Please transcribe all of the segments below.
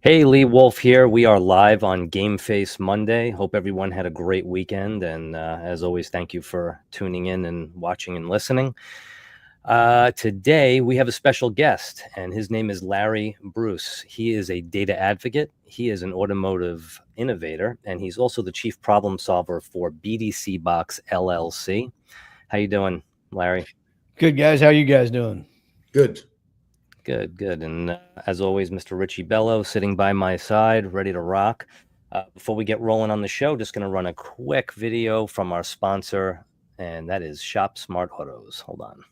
Hey, Lee Wolf here. We are live on Game Face Monday. Hope everyone had a great weekend. And as always, thank you for tuning in and watching and listening. Today, we have a special guest, and his name is Larry Bruce. He is a data advocate. He is an automotive innovator, and he's also the chief problem solver for BDC Box LLC. How you doing, Larry? Good, guys. How you guys doing? Good. Good. And as always, Mr. Richie Bello sitting by my side, ready to rock. Before we get rolling on the show, just going to run a quick video from our sponsor, and that is Shop Smart Autos. Hold on.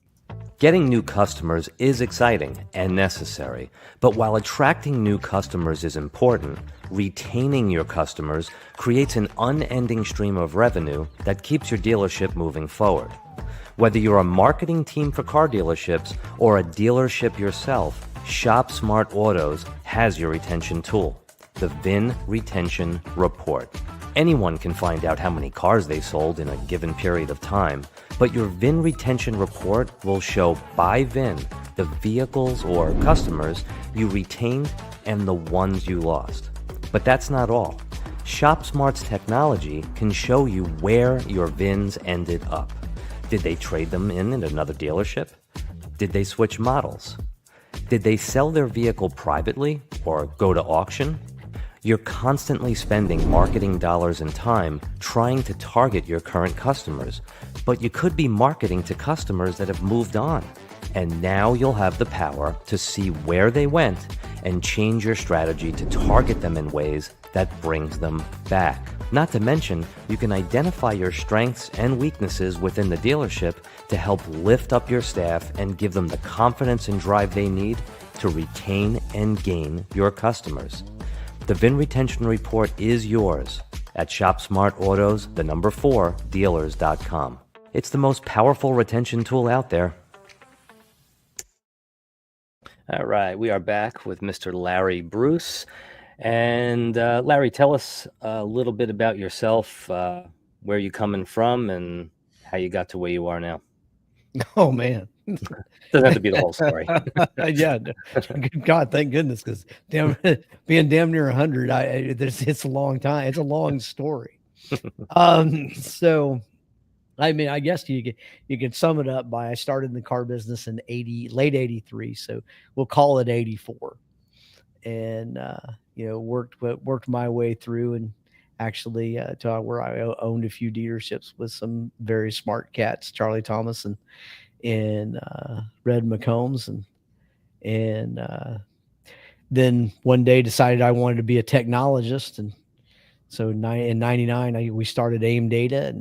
Getting new customers is exciting and necessary, but while attracting new customers is important, retaining your customers creates an unending stream of revenue that keeps your dealership moving forward. Whether you're a marketing team for car dealerships or a dealership yourself, Shop Smart Autos has your retention tool, the VIN Retention Report. Anyone can find out how many cars they sold in a given period of time, but your VIN Retention Report will show by VIN the vehicles or customers you retained and the ones you lost. But that's not all. Shop Smart's technology can show you where your VINs ended up. Did they trade them in at another dealership? Did they switch models? Did they sell their vehicle privately or go to auction? You're constantly spending marketing dollars and time trying to target your current customers, but you could be marketing to customers that have moved on. And now you'll have the power to see where they went and change your strategy to target them in ways that brings them back. Not to mention, you can identify your strengths and weaknesses within the dealership to help lift up your staff and give them the confidence and drive they need to retain and gain your customers. The VIN Retention Report is yours at ShopSmartAutos, 4 dealers.com. It's the most powerful retention tool out there. All right, we are back with Mr. Larry Bruce. And Larry, tell us a little bit about yourself, where you coming from, and how you got to where you are now. Oh, man. Doesn't have to be the whole story. Yeah. God, thank goodness, because being damn near 100, it's a long time. It's a long story. So, I mean, I guess you could sum it up by I started in the car business in late 83, so we'll call it 84. And worked my way through, and actually to where I owned a few dealerships with some very smart cats, Charlie Thomas and Red McCombs, and then one day decided I wanted to be a technologist, and so in '99 we started AIM Data,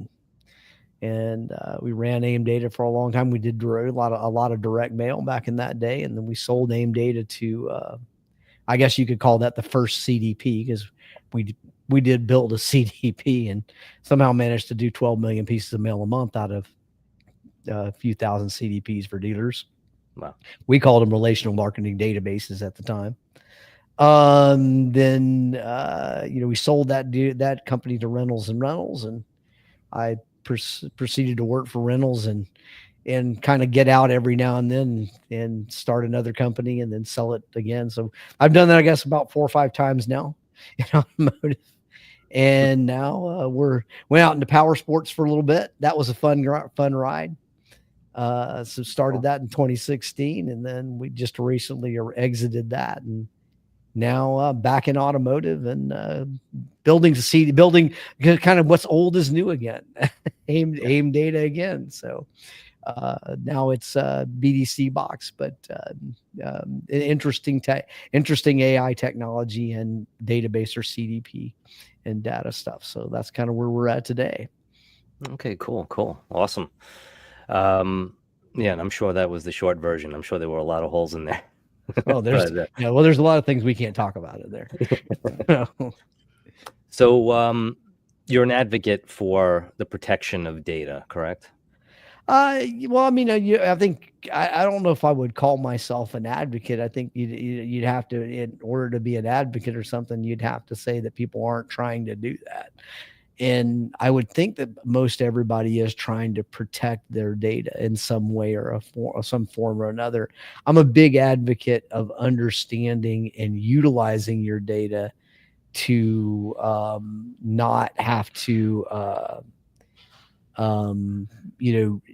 and we ran AIM Data for a long time. We did a lot of direct mail back in that day, and then we sold AIM Data to I guess you could call that the first CDP, because we did build a CDP and somehow managed to do 12 million pieces of mail a month out of a few thousand CDPs for dealers. Wow. We called them relational marketing databases at the time. Then we sold that company to Reynolds and Reynolds, and I proceeded to work for Reynolds and kind of get out every now and then and start another company and then sell it again. So I've done that, I guess, about 4 or 5 times now in automotive. And now went out into power sports for a little bit. That was a fun ride. So started that in 2016, and then we just recently exited that, and now back in automotive and building kind of what's old is new again. AIM Data again. So now it's BDC Box, but interesting AI technology and database or CDP and data stuff. So that's kind of where we're at today. Okay, cool. Awesome. Yeah, and I'm sure that was the short version. I'm sure there were a lot of holes in there. Oh, there's a lot of things we can't talk about in there. So you're an advocate for the protection of data, correct? Well, I mean, I think I don't know if I would call myself an advocate. I think you'd have to, in order to be an advocate or something, you'd have to say that people aren't trying to do that. And I would think that most everybody is trying to protect their data in some way or some form or another. I'm a big advocate of understanding and utilizing your data to not have to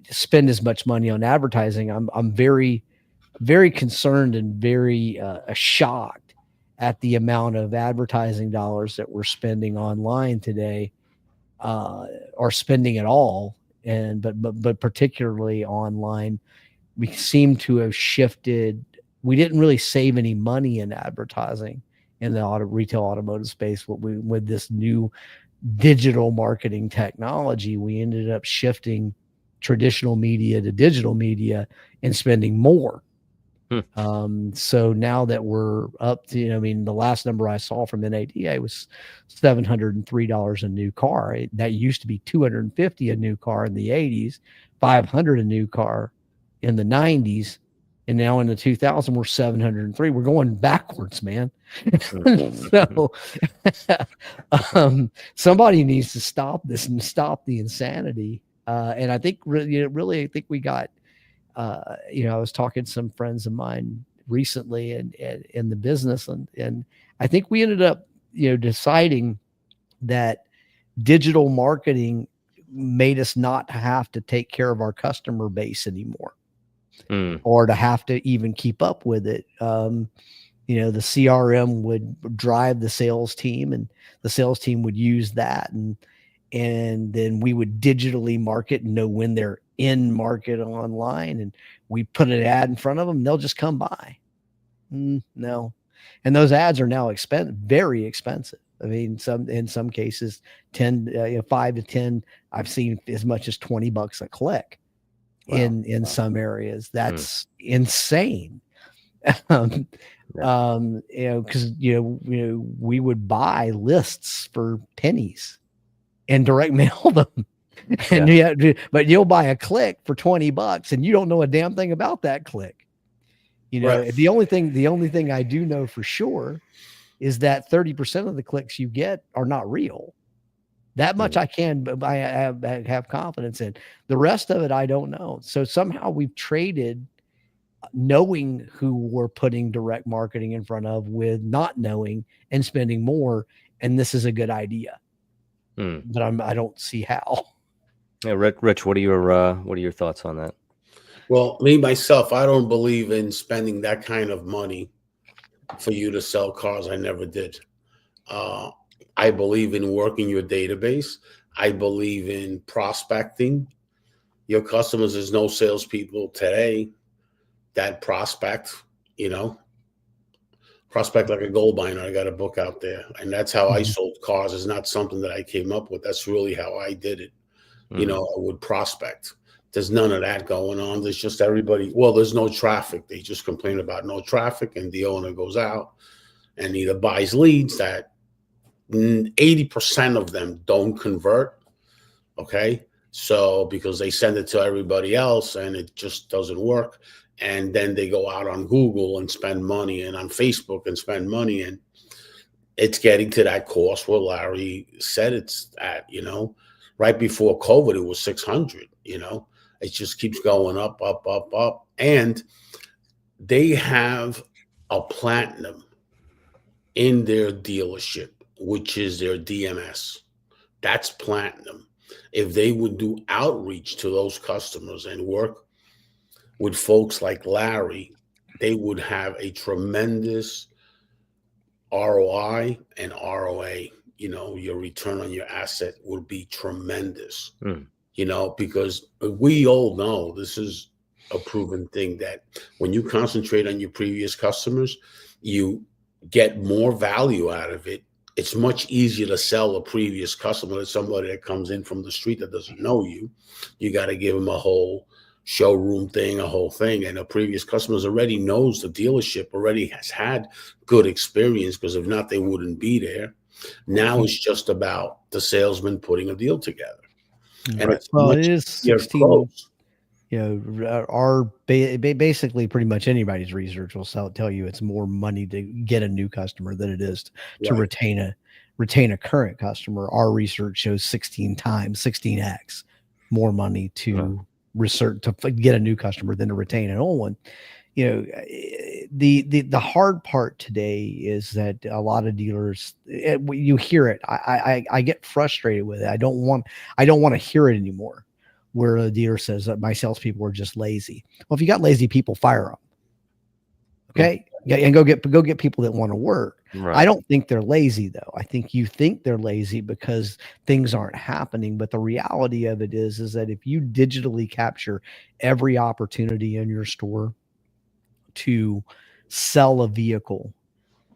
spend as much money on advertising. I'm very, very concerned and very shocked at the amount of advertising dollars that we're spending online today, or spending at all. And but particularly online, we seem to have shifted. We didn't really save any money in advertising in the retail automotive space. With this new digital marketing technology, we ended up shifting traditional media to digital media and spending more. So now that we're up to, the last number I saw from NADA was $703 a new car. That used to be $250 a new car in the 80s, $500 a new car in the 90s. And now in the 2000, we're 703. We're going backwards, man. So somebody needs to stop this and stop the insanity. And I think really, I think we got, I was talking to some friends of mine recently and in the business, and I think we ended up, deciding that digital marketing made us not have to take care of our customer base anymore, or to have to even keep up with it. The CRM would drive the sales team, and the sales team would use that, and then we would digitally market and know when they're in market online, and we put an ad in front of them, they'll just come by. No. And those ads are now very expensive. I mean, in some cases, 5 to 10, I've seen as much as $20 a click. Wow. In some areas. That's insane. Because we would buy lists for pennies and direct mail them. And but you'll buy a click for $20 and you don't know a damn thing about that click. Right. The only thing I do know for sure is that 30% of the clicks you get are not real. That much I have confidence in. The rest of it, I don't know. So somehow we've traded knowing who we're putting direct marketing in front of with not knowing and spending more. And this is a good idea, but I don't see how. Yeah, Rich, what are your thoughts on that? Well, me myself, I don't believe in spending that kind of money for you to sell cars. I never did. I believe in working your database. I believe in prospecting your customers. There's no salespeople today that prospect like a gold miner. I got a book out there, and that's how I sold cars. It's not something that I came up with. That's really how I did it. I would prospect. There's none of that going on. There's just everybody. Well, there's no traffic. They just complain about no traffic, and the owner goes out and either buys leads that 80% of them don't convert. Okay. So because they send it to everybody else and it just doesn't work. And then they go out on Google and spend money, and on Facebook and spend money. And it's getting to that cost where Larry said it's at, right before COVID, it was 600, it just keeps going up, up, up, up. And they have a platinum in their dealership, which is their DMS. That's platinum. If they would do outreach to those customers and work with folks like Larry, they would have a tremendous ROI and ROA. Your return on your asset would be tremendous, because we all know this is a proven thing that when you concentrate on your previous customers, you get more value out of it. It's much easier to sell a previous customer than somebody that comes in from the street that doesn't know you. You got to give them a whole showroom thing, a whole thing. And a previous customers already knows the dealership, already has had good experience, because if not, they wouldn't be there. Now it's just about the salesman putting a deal together. And it is 16. Basically pretty much anybody's research will tell you it's more money to get a new customer than it is to retain retain a current customer, our research shows 16x more money to research to get a new customer than to retain an old one. You know, the hard part today is that a lot of dealers, you hear it. I get frustrated with it. I don't want to hear it anymore. Where a dealer says that my salespeople are just lazy. Well, if you got lazy people, fire them. Okay, yeah, and go get people that want to work. Right. I don't think they're lazy though. I think you think they're lazy because things aren't happening. But the reality of it is that if you digitally capture every opportunity in your store to sell a vehicle,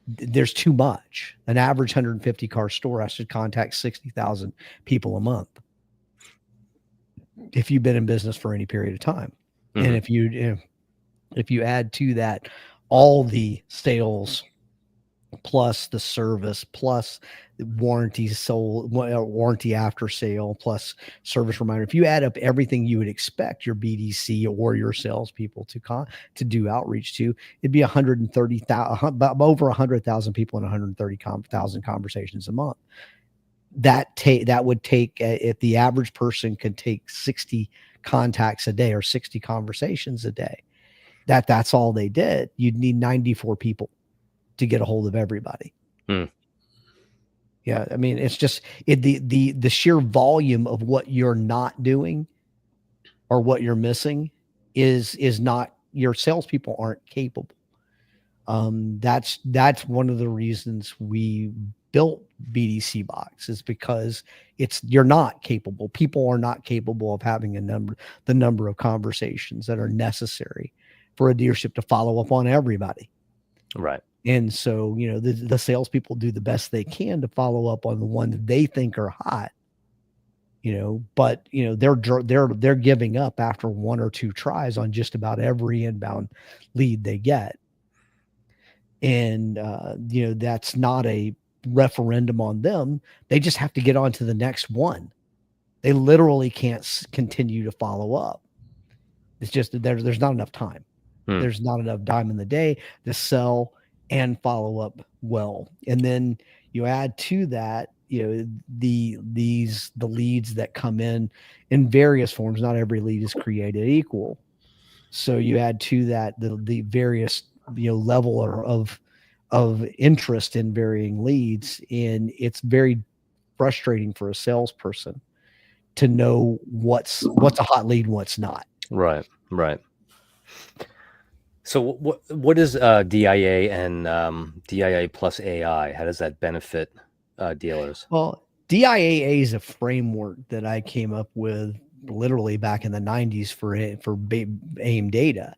there's too much. An average 150 car store has to contact 60,000 people a month if you've been in business for any period of time. Mhm. And if you add to that all the sales plus the service plus the warranty sold, warranty after sale plus service reminder, if you add up everything you would expect your BDC or your salespeople to do outreach to, it'd be 130,000, over 100,000 people and 130,000 conversations a month. That would take, if the average person could take 60 contacts a day or 60 conversations a day, that's all they did. You'd need 94 people to get a hold of everybody. Yeah. I mean, it's just the sheer volume of what you're not doing or what you're missing is not, your salespeople aren't capable. That's one of the reasons we built BDC Box, is because you're not capable. People are not capable of having the number of conversations that are necessary for a dealership to follow up on everybody. Right. And so, you know, the salespeople do the best they can to follow up on the one that they think are hot, you know, but you know, they're giving up after one or two tries on just about every inbound lead they get. And, you know, that's not a referendum on them. They just have to get on to the next one. They literally can't continue to follow up. It's just that there's not enough time. There's not enough time in the day to sell and follow up well. And then you add to that, you know, the leads that come in various forms. Not every lead is created equal. So you add to that the various, you know, level of interest in varying leads. And it's very frustrating for a salesperson to know what's a hot lead and what's not. Right. Right. So what is DIA and DIA plus AI? How does that benefit dealers? Well, DIAA is a framework that I came up with literally back in the 90s for AIM data.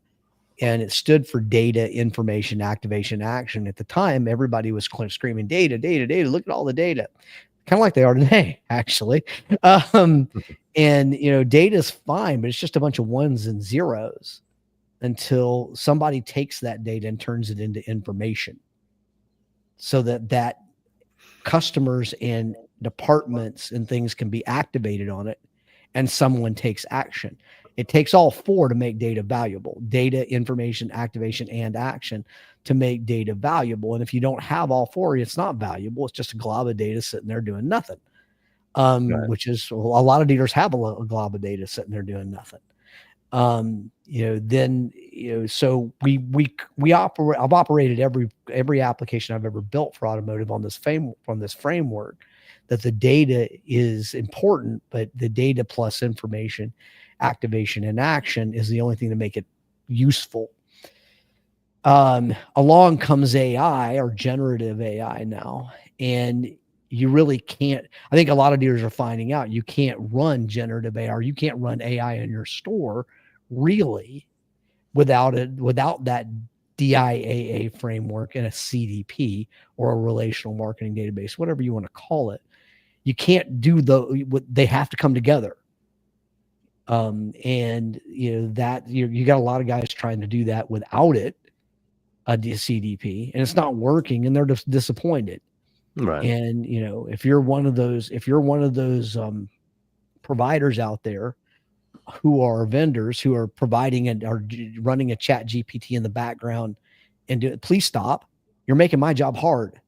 And it stood for data, information, activation, action. At the time, everybody was screaming data, data, data. Look at all the data. Kind of like they are today, actually. And, you know, data is fine, but it's just a bunch of ones and zeros until somebody takes that data and turns it into information, so that customers and departments and things can be activated on it and someone takes action. It takes all four to make data valuable: data, information, activation, and action to make data valuable. And if you don't have all four, it's not valuable. It's just a glob of data sitting there doing nothing. Right. Which is, well, a lot of dealers have a glob of data sitting there doing nothing. You know, then, you know, so I've operated every application I've ever built for automotive on this framework, that the data is important, but the data plus information, activation, and action is the only thing to make it useful. Along comes AI, or generative AI now, and you really can't. I think a lot of dealers are finding out you can't run generative AI, or you can't run AI in your store really without that DIAA framework and a CDP, or a relational marketing database, whatever you want to call it. You can't do they have to come together. And you know that you got a lot of guys trying to do that without it, a CDP, and it's not working, and they're just disappointed. Right. And you know, if you're one of those providers out there who are vendors who are providing and are running a chat GPT in the background, and please stop. You're making my job hard.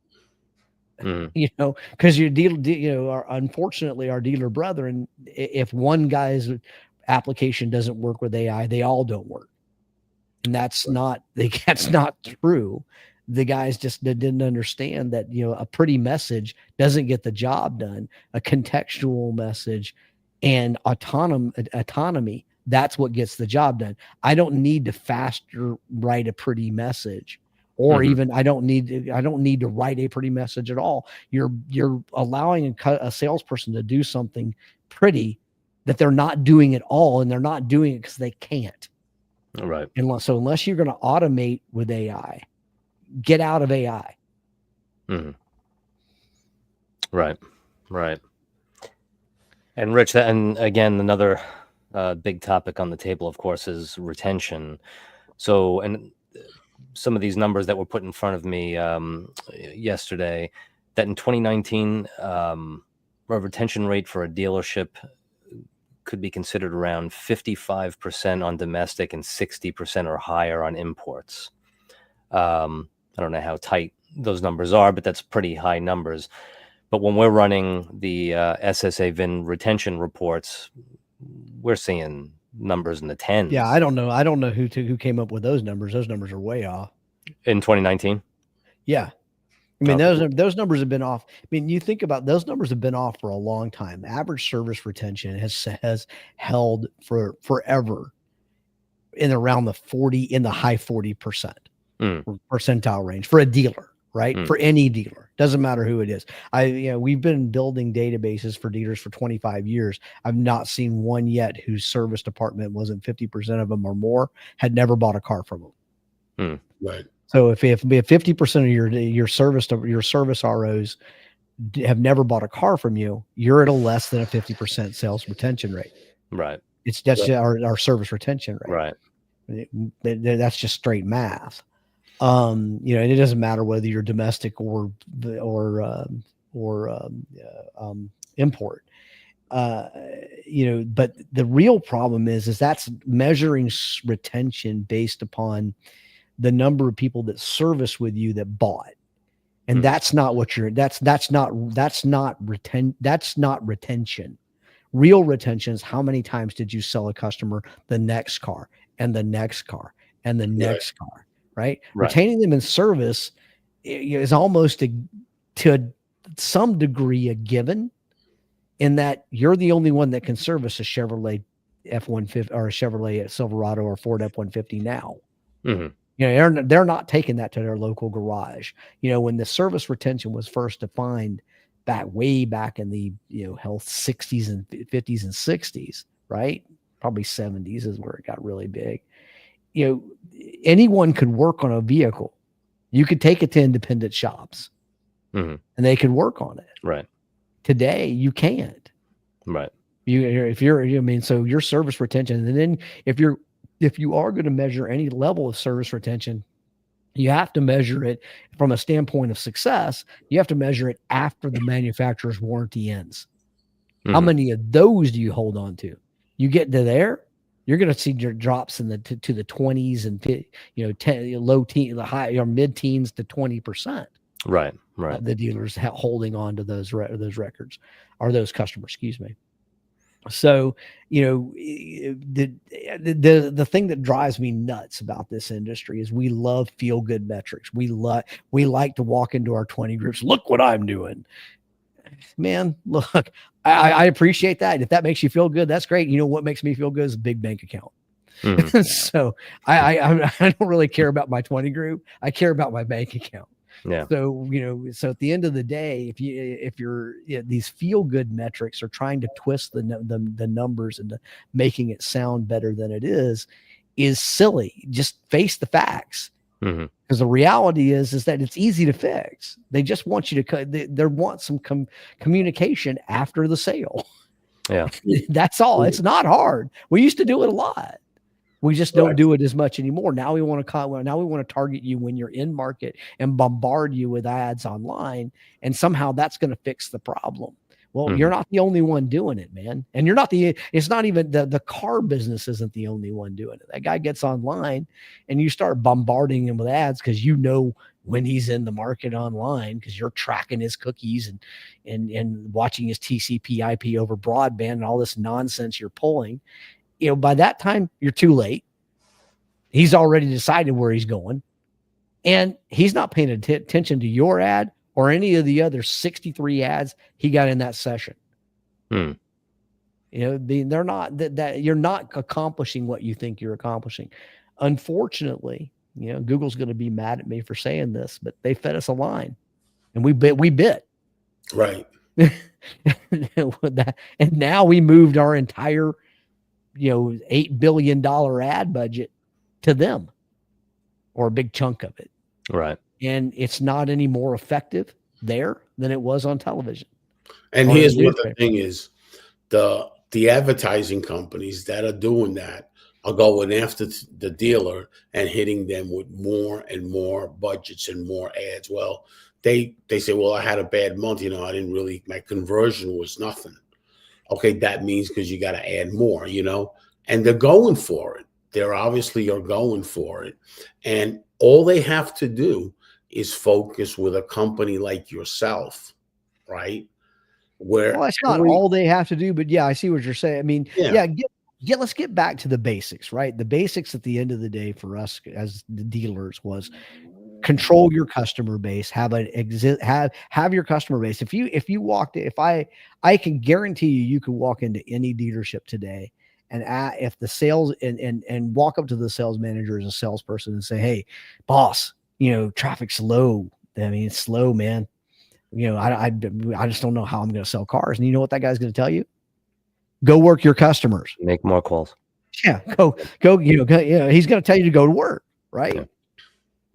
Mhm. you know, because your unfortunately, our dealer brethren, if one guy's application doesn't work with AI, they all don't work. And that's not true. The guys just didn't understand that, a pretty message doesn't get the job done. A contextual message and autonomy, that's what gets the job done. I don't need to faster write a pretty message, or even I don't need to write a pretty message at all. You're allowing a salesperson to do something pretty that they're not doing at all, and they're not doing it because they can't. Right. Unless you're going to automate with AI, get out of AI. Mhm. Right. And Rich, and again, another big topic on the table, of course, is retention. So, and some of these numbers that were put in front of me yesterday, that in 2019, a retention rate for a dealership could be considered around 55% on domestic and 60% or higher on imports. I don't know how tight those numbers are, but that's pretty high numbers. But when we're running the SSA VIN retention reports, we're seeing numbers in the tens. Yeah, I don't know who came up with those numbers. Those numbers are way off. In 2019? Yeah. I mean, those numbers have been off. I mean, you think about those numbers have been off for a long time. Average service retention has held for forever in around the high 40% percentile range for a dealer, right? For any dealer, doesn't matter who it is. We've been building databases for dealers for 25 years. I've not seen one yet whose service department wasn't 50% of them or more had never bought a car from them. Right. So if 50% of your service ROs have never bought a car from you, you're at a less than a 50% sales retention rate. Right. That's our service retention rate. Right. That's just straight math. And it doesn't matter whether you're domestic or import. But the real problem is that's measuring retention based upon the number of people that service with you that bought. And that's not retention. Real retention is how many times did you sell a customer the next car and the next car and the next car, right? Retaining them in service is almost to some degree a given, in that you're the only one that can service a Chevrolet F-150 or a Chevrolet Silverado or Ford F-150 now. They're not taking that to their local garage. When the service retention was first defined way back in the health 60s and 50s and 60s, right? Probably 70s is where it got really big. Anyone could work on a vehicle. You could take it to independent shops and they could work on it. Right. Today you can't. Right. So your service retention, and then if you are going to measure any level of service retention, you have to measure it from a standpoint of success. You have to measure it after the manufacturer's warranty ends. How many of those do you hold on to? You get to there, you're going to see your drops to the 20s and low teens, the high or mid teens to 20%. Right. The dealers holding on to those records or those customers, excuse me. So, the thing that drives me nuts about this industry is we love feel good metrics. We like to walk into our 20 groups. Look what I'm doing, man. Look, I appreciate that. If that makes you feel good, that's great. What makes me feel good is a big bank account. So I don't really care about my 20 group. I care about my bank account. Yeah. So, so at the end of the day, if you're these feel good metrics are trying to twist the numbers into making it sound better than it is silly. Just face the facts. Because the reality is that it's easy to fix. They just want you to they want some communication after the sale. Yeah. That's all. It's not hard. We used to do it a lot. We just don't do it as much anymore. Now we want to target you when you're in market and bombard you with ads online. And somehow that's going to fix the problem. Well, you're not the only one doing it, man. And it's not even the car business isn't the only one doing it. That guy gets online and you start bombarding him with ads because when he's in the market online, because you're tracking his cookies and watching his TCP IP over broadband and all this nonsense you're pulling. By that time, you're too late. He's already decided where he's going, and he's not paying attention to your ad or any of the other 63 ads he got in that session. They're not that you're not accomplishing what you think you're accomplishing. Unfortunately, Google's going to be mad at me for saying this, but they fed us a line, and we bit. Right. And now we moved our entire, $8 billion ad budget to them, or a big chunk of it. Right. And it's not any more effective there than it was on television. And here's what the thing is, the advertising companies that are doing that are going after the dealer and hitting them with more and more budgets and more ads. Well, they say, well, I had a bad month, my conversion was nothing. Okay, that means because you got to add more, and they're going for it. They're obviously are going for it. And all they have to do is focus with a company like yourself, right? Well, it's not all they have to do, but yeah, I see what you're saying. I mean, let's get back to the basics, right? The basics at the end of the day for us as the dealers was control your customer base, have your customer base. I can guarantee you can walk into any dealership today and if the sales and walk up to the sales manager as a salesperson and say, hey, boss, traffic's low. I mean, it's slow, man. I just don't know how I'm going to sell cars. And you know what that guy's going to tell you? Go work your customers. Make more calls. Yeah. Go, he's going to tell you to go to work. Right. Yeah.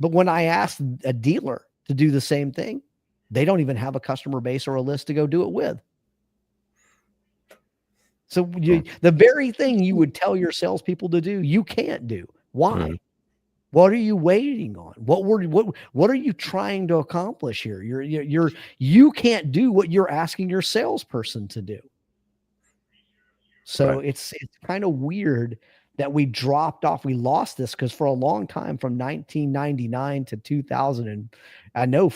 But when I ask a dealer to do the same thing, they don't even have a customer base or a list to go do it with. So the very thing you would tell your salespeople to do, you can't do. Why? What are you waiting on? What are you trying to accomplish here? You can't do what you're asking your salesperson to do. So it's kind of weird that we dropped off. We lost this because for a long time, from 1999 to 2000, and I know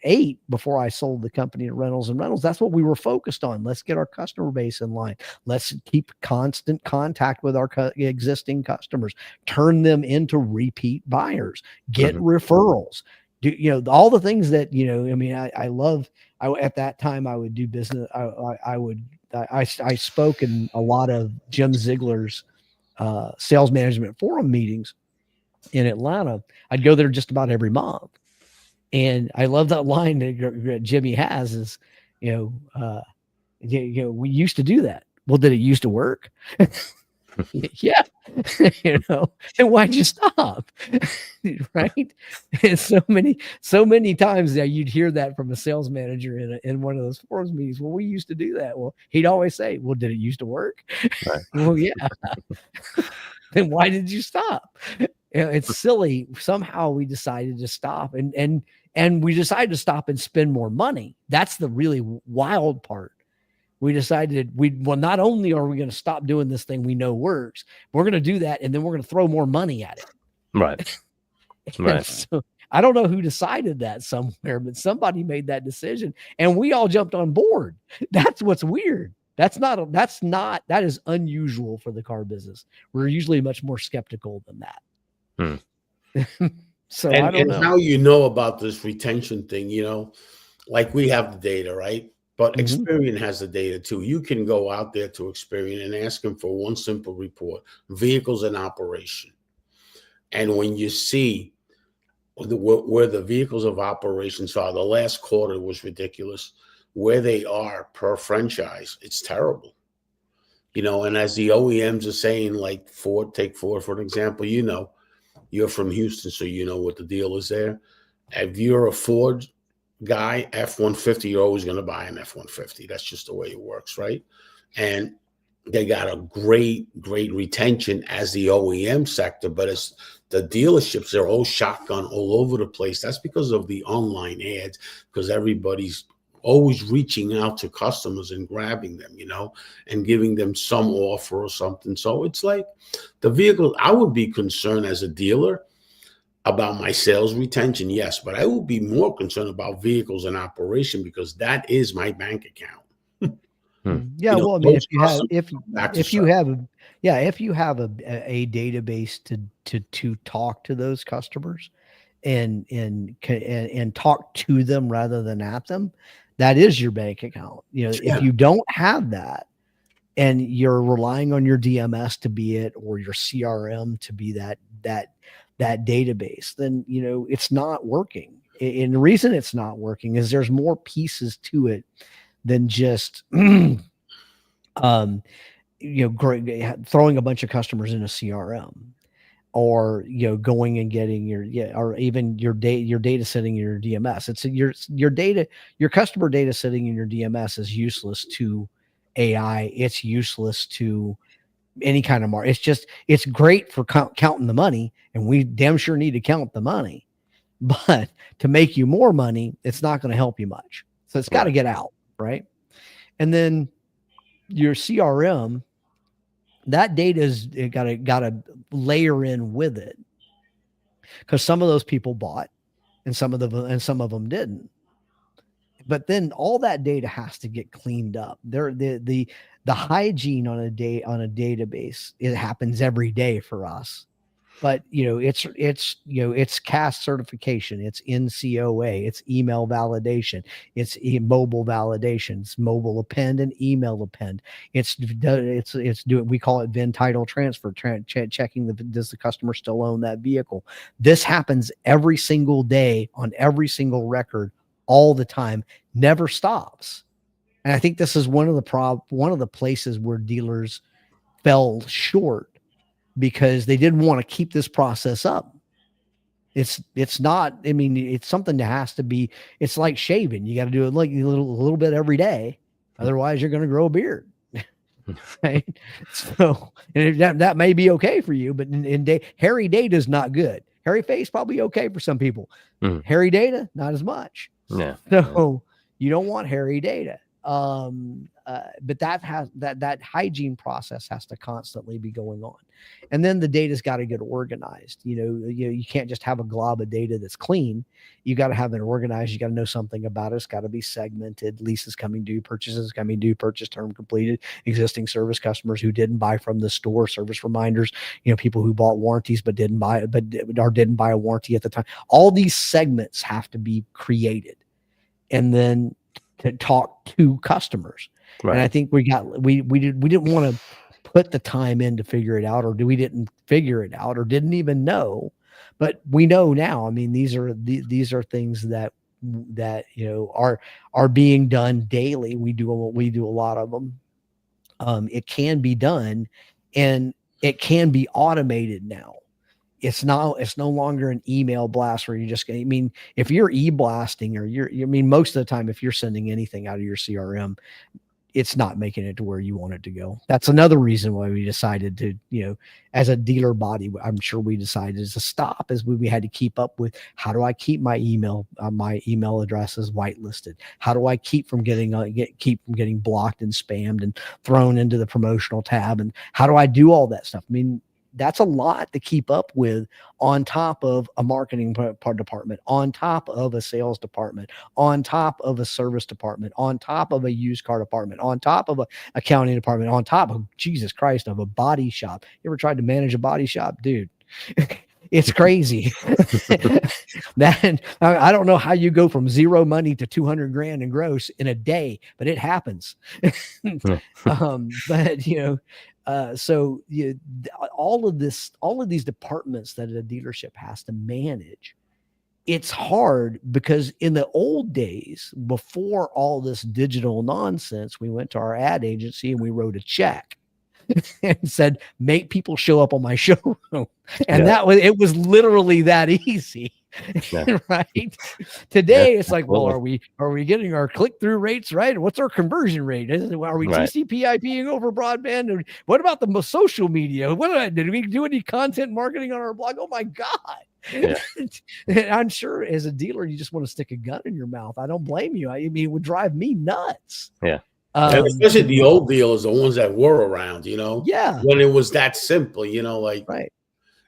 8 before I sold the company to Reynolds and Reynolds, that's what we were focused on. Let's get our customer base in line. Let's keep constant contact with our existing customers, turn them into repeat buyers, get referrals, do, all the things that, I love. At that time I would do business. I spoke in a lot of Jim Ziegler's sales management forum meetings in Atlanta. I'd go there just about every month. And I love that line that Jimmy has is, we used to do that. Well, did it used to work? Yeah. And why'd you stop? Right. And so many times that you'd hear that from a sales manager in one of those forums meetings. Well, we used to do that. Well, he'd always say, well, did it used to work? Right. Well, yeah. Then why did you stop? It's silly. Somehow we decided to stop and we decided to stop and spend more money. That's the really wild part. We decided not only are we going to stop doing this thing we know works, we're going to do that. And then we're going to throw more money at it. Right. Right. So I don't know who decided that somewhere, but somebody made that decision and we all jumped on board. That's what's weird. That is unusual for the car business. We're usually much more skeptical than that. So I don't know. How about this retention thing, like we have the data, right? But Experian has the data too. You can go out there to Experian and ask them for one simple report, vehicles in operation. And when you see where the vehicles of operations are, the last quarter was ridiculous. Where they are per franchise, it's terrible. And as the OEMs are saying, like Ford, take Ford for an example, you're from Houston, so you know what the deal is there. If you're a Ford guy, F-150, you're always going to buy an F-150. That's just the way it works, right? And they got a great retention as the OEM sector, but it's the dealerships, they're all shotgun all over the place. That's because of the online ads, because everybody's always reaching out to customers and grabbing them, and giving them some offer or something. So it's like the vehicle, I would be concerned as a dealer about my sales retention, yes, but I will be more concerned about vehicles in operation because that is my bank account. Yeah, You know, well, I mean, those if you have customers come back to if you service. have if you have a database to talk to those customers and talk to them rather than at them, that is your bank account. You know, if Yeah, you don't have that and you're relying on your DMS to be it or your CRM to be that database, then you know it's not working. And the reason it's not working is there's more pieces to it than just um, throwing a bunch of customers in a CRM or going and getting or even your data sitting in your DMS. It's your customer data sitting in your DMS is useless to AI. It's useless to any kind of market. It's great for counting the money, and we damn sure need to count the money. But to make you more money, it's not going to help you much. So it's got to get out, right? And then your CRM, that data is got to layer in with it because some of those people bought and some of them didn't. But then all that data has to get cleaned up. The hygiene on a database, it happens every day for us. But it's CAS certification, it's NCOA, it's email validation, it's mobile validation, it's mobile append and email append. It's doing, we call it VIN title transfer, checking does the customer still own that vehicle. This happens every single day on every single record, all the time, never stops. And I think this is one of the places where dealers fell short because they didn't want to keep this process up. It's not, I mean, it's something that has to be, it's like shaving. You got to do it like a little bit every day. Otherwise you're going to grow a beard. Right. So and that may be okay for you, but hairy data is not good. Hairy face, probably okay for some people. Hairy data, not as much. Yeah. So you don't want hairy data. But that hygiene process has to constantly be going on. And then the data's got to get organized. You can't just have a glob of data that's clean. You got to have it organized. You got to know something about it. It's got to be segmented. Leases coming due, purchases coming due, purchase term completed, existing service customers who didn't buy from the store, service reminders, people who bought warranties but didn't buy a warranty at the time. All these segments have to be created and then to talk to customers. Right. And I think we didn't want to put the time in to figure it out, or we didn't figure it out, or didn't even know, but we know now. I mean, these are things that are being done daily. We do a lot of them. It can be done, and it can be automated now. It's no longer an email blast where if you're e-blasting or most of the time, if you're sending anything out of your CRM, it's not making it to where you want it to go. That's another reason why we decided to, as a dealer body, I'm sure we decided to stop, as we had to keep up with, how do I keep my email addresses whitelisted? How do I keep from getting blocked and spammed and thrown into the promotional tab? And how do I do all that stuff? I mean, that's a lot to keep up with, on top of a marketing department, on top of a sales department, on top of a service department, on top of a used car department, on top of a accounting department, on top of, Jesus Christ, of a body shop. You ever tried to manage a body shop, dude? It's crazy. That I don't know how you go from zero money to 200 grand in gross in a day, but it happens. So all of these departments that a dealership has to manage, it's hard because in the old days, before all this digital nonsense, we went to our ad agency and we wrote a check and said, make people show up on my showroom. And it was literally that easy. Yeah. Right. Today, it's like, well, are we getting our click-through rates right? What's our conversion rate? Are we TCP/IPing over broadband? What about the social media? Did we do any content marketing on our blog? Oh my God. Yeah. I'm sure as a dealer, you just want to stick a gun in your mouth. I don't blame you. I mean, it would drive me nuts. Yeah. Especially the old dealers, the ones that were around, yeah, when it was that simple, right.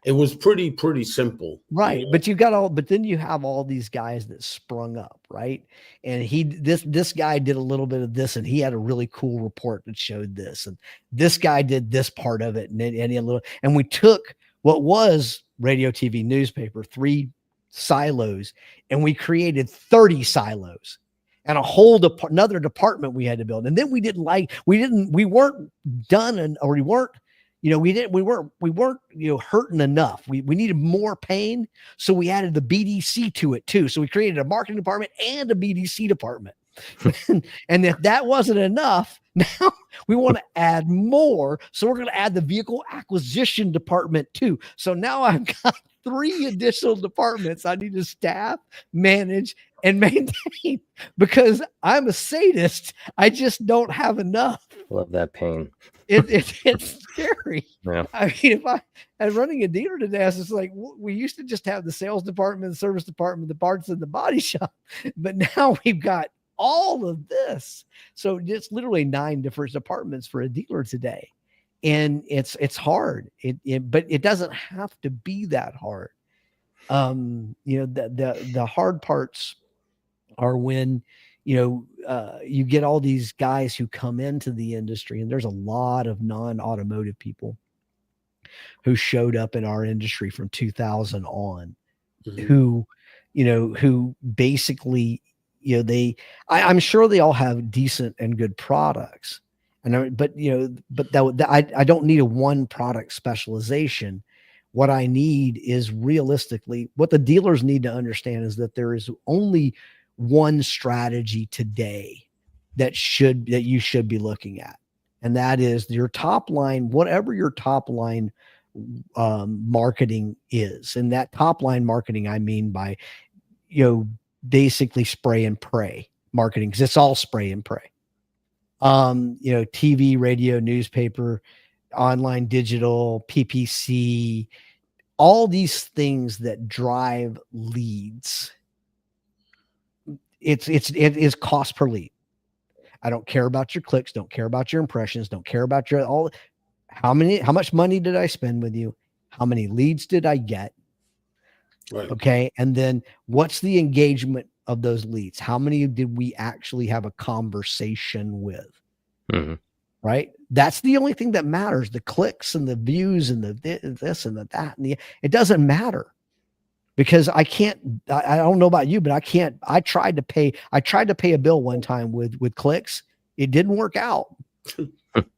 It was pretty simple. Right. But then you have all these guys that sprung up, right? And this guy did a little bit of this, and he had a really cool report that showed this, and this guy did this part of it, and we took what was radio, TV, newspaper, 3 silos, and we created 30 silos and a whole another department we had to build. And then we weren't done, or we weren't, hurting enough. We needed more pain. So we added the BDC to it too. So we created a marketing department and a BDC department. And if that wasn't enough, now we want to add more. So we're going to add the vehicle acquisition department too. So now I've got 3 additional departments I need to staff, manage, and maintain, because I'm a sadist. I just don't have enough. Love that pain. It's scary. Yeah. I mean, if I was running a dealer today, it's like, we used to just have the sales department, the service department, the parts, and the body shop, but now we've got all of this. So it's literally 9 different departments for a dealer today. And it's hard. But it doesn't have to be that hard. The hard parts are when, you get all these guys who come into the industry, and there's a lot of non-automotive people who showed up in our industry from 2000 on, who basically, I'm sure they all have decent and good products. I don't need a one product specialization. What I need is, realistically, what the dealers need to understand is that there is only one strategy today that you should be looking at. And that is your top line, whatever your top line marketing is. And that top line marketing, I mean by, basically spray and pray marketing, because it's all spray and pray. TV, radio, newspaper, online, digital, PPC, all these things that drive leads. It is cost per lead. I don't care about your clicks, don't care about your impressions, don't care about how much money did I spend with you? How many leads did I get? Right. Okay. And then what's the engagement of those leads? How many did we actually have a conversation with? Mm-hmm. Right. That's the only thing that matters. The clicks and the views and the this and the that and it doesn't matter, because I don't know about you, but I tried to pay a bill one time with clicks. It didn't work out.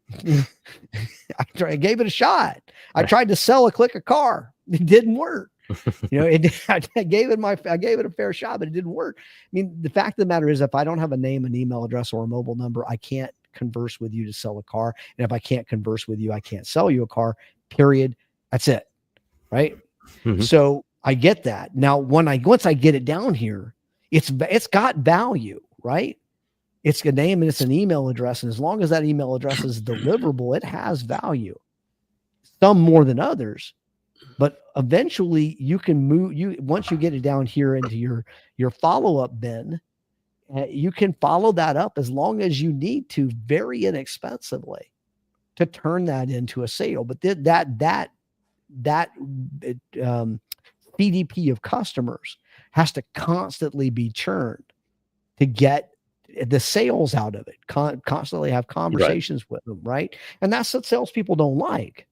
I gave it a shot. I tried to sell a car. It didn't work. I gave it a fair shot, but it didn't work. I mean, the fact of the matter is, if I don't have a name, an email address, or a mobile number, I can't converse with you to sell a car. And if I can't converse with you, I can't sell you a car, period. That's it. Right. Mm-hmm. So I get that. Now, once I get it down here, it's got value, right? It's a name and it's an email address. And as long as that email address is deliverable, it has value. Some more than others, but eventually you can move once you get it down here into your follow-up bin, you can follow that up as long as you need to, very inexpensively, to turn that into a sale. But that CDP of customers has to constantly be churned to get the sales out of it. Constantly have conversations with them, right? And that's what salespeople don't like.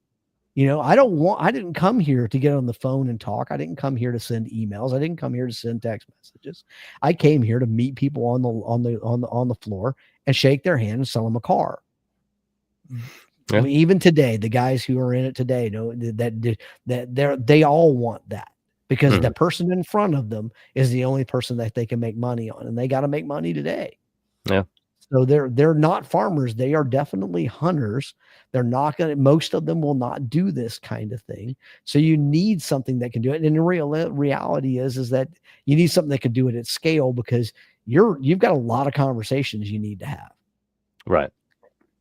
I didn't come here to get on the phone and talk. I didn't come here to send emails. I didn't come here to send text messages. I came here to meet people on the floor and shake their hand and sell them a car. Yeah. I mean, even today, the guys who are in it today know that they all want that, because the person in front of them is the only person that they can make money on, and they got to make money today. Yeah. So they're not farmers. They are definitely hunters. They're not going to, most of them will not do this kind of thing. So you need something that can do it. And the reality is that you need something that can do it at scale, because you've got a lot of conversations you need to have. Right.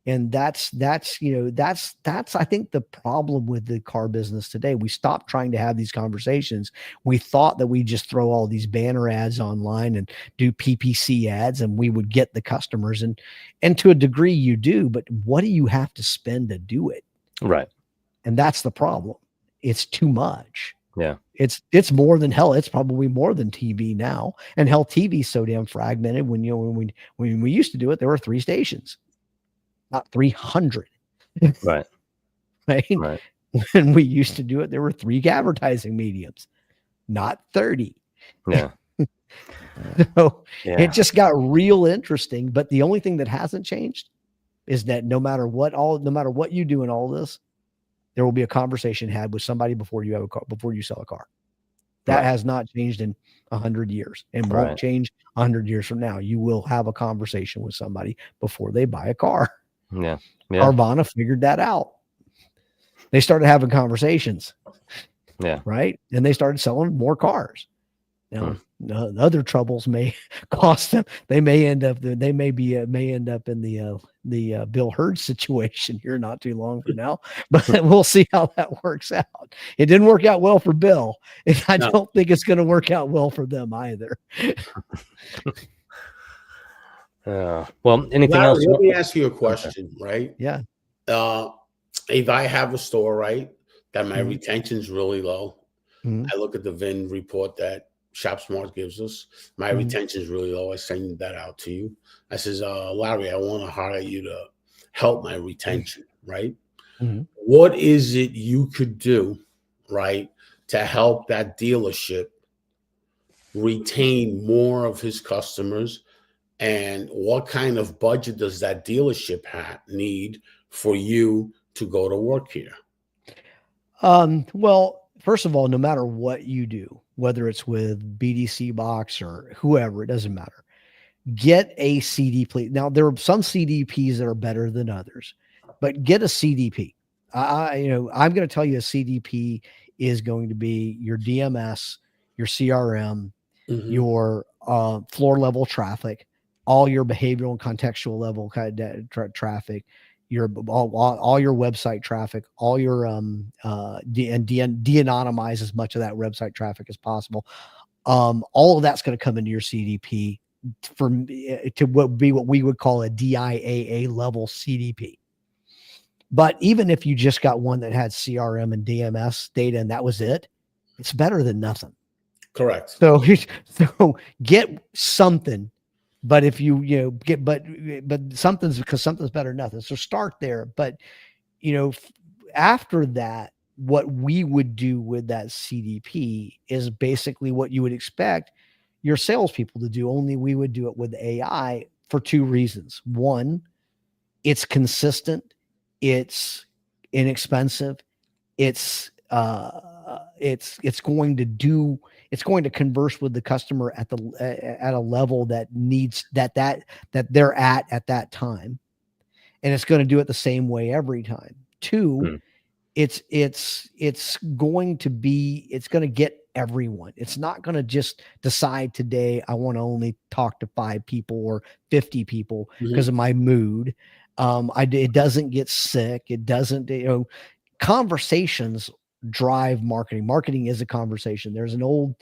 And that's I think the problem with the car business today. We stopped trying to have these conversations. We thought that we just throw all these banner ads online and do PPC ads and we would get the customers, and to a degree you do, but what do you have to spend to do it? Right. And that's the problem. it's too much. Yeah. It's more than hell. It's probably more than TV now. And hell, TV's so damn fragmented. When when we used to do it, there were 3 stations, not 300. Right. Right. Right. When we used to do it, there were 3 advertising mediums, not 30. Yeah. So Yeah. it just got real interesting. But the only thing that hasn't changed is that no matter what you do in all this, there will be a conversation had with somebody before you have a car, before you sell a car. That Right. has not changed in 100 years and won't Right. change 100 years from now. You will have a conversation with somebody before they buy a car. Yeah. Yeah. Carvana figured that out. They started having conversations. Yeah. Right. And they started selling more cars. Now, the other troubles may cost them. They may end up in the Bill Hurd situation here not too long from now, but we'll see how that works out. It didn't work out well for Bill, and I don't think it's going to work out well for them either. Well, anything Larry, else? let me ask you a question, right? Yeah. If I have a store, right, that my Mhm. retention's really low, Mhm. I look at the VIN report that ShopSmart gives us. My Mhm. retention's really low. I send that out to you. I says, Larry, I want to hire you to help my retention, right? Mhm. What is it you could do, right, to help that dealership retain more of his customers? And what kind of budget does that dealership need for you to go to work here? Well, first of all, no matter what you do, whether it's with BDC Box or whoever, it doesn't matter. Get a CDP. Now, there are some CDPs that are better than others, but get a CDP. I'm going to tell you a CDP is going to be your DMS, your CRM, Mhm. your floor level traffic, all your behavioral and contextual level kind of traffic, your all your website traffic, all your de-anonymize as much of that website traffic as possible. All of that's going to come into your CDP to what we would call a DIAA level CDP. But even if you just got one that had CRM and DMS data and that was it, it's better than nothing. Correct. So get something. But if you get, but something's better than nothing. So start there. But, after that, what we would do with that CDP is basically what you would expect your salespeople to do. Only we would do it with AI for 2 reasons. One, it's consistent, it's inexpensive, it's going to converse with the customer at a level that needs that they're at that time, and it's going to do it the same way every time. 2, it's going to get everyone. It's not going to just decide today I want to only talk to 5 people or 50 people because of my mood. It doesn't get sick. It doesn't, conversations drive marketing. Marketing is a conversation. There's an old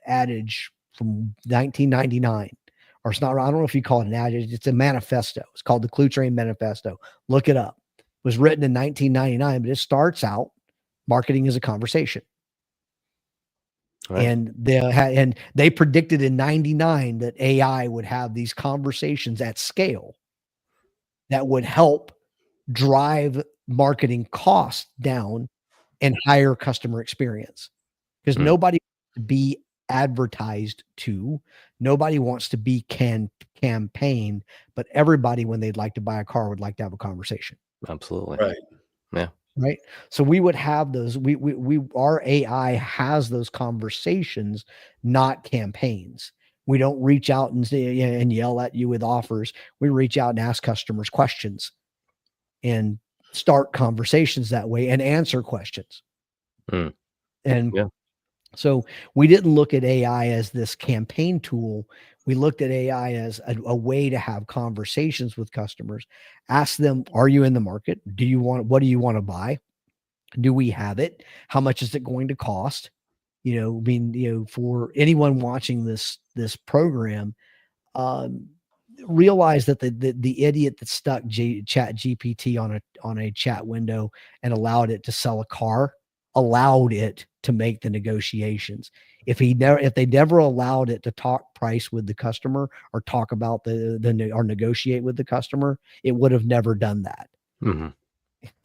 adage from 1999, or it's not, I don't know if you call it an adage. It's a manifesto. It's called the Clue Train Manifesto. Look it up. It was written in 1999, but it starts out, marketing is a conversation. Right. And they predicted in 99 that AI would have these conversations at scale that would help drive marketing costs down and higher customer experience, because nobody wants to be advertised to, nobody wants to be campaigned, but everybody, when they'd like to buy a car, would like to have a conversation. Absolutely. Right. Yeah. Right. So we would have those, our AI has those conversations, not campaigns. We don't reach out and say, and yell at you with offers. We reach out and ask customers questions and start conversations that way and answer questions. And so we didn't look at AI as this campaign tool. We looked at AI as a way to have conversations with customers. Ask them, are you in the market? What do you want to buy? Do we have it? How much is it going to cost? For anyone watching this program, realize that the idiot that stuck Chat GPT on a chat window and allowed it to sell a car, allowed it to make the negotiations. If they never allowed it to talk price with the customer or talk about or negotiate with the customer, it would have never done that. Mm-hmm.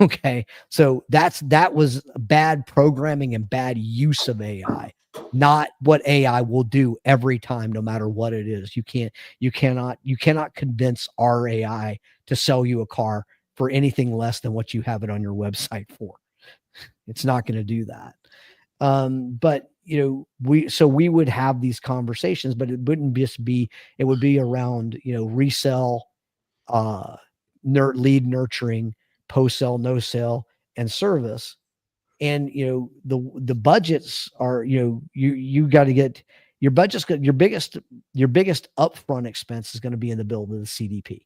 Okay. So that was bad programming and bad use of AI, not what AI will do every time, no matter what it is. You cannot convince our AI to sell you a car for anything less than what you have it on your website for. It's not going to do that. But we would have these conversations, but it wouldn't just be, it would be around, resell, lead nurturing, post sell, no sell, and service. And the budgets are, you got to get your budget's good. Your biggest upfront expense is going to be in the build of the CDP.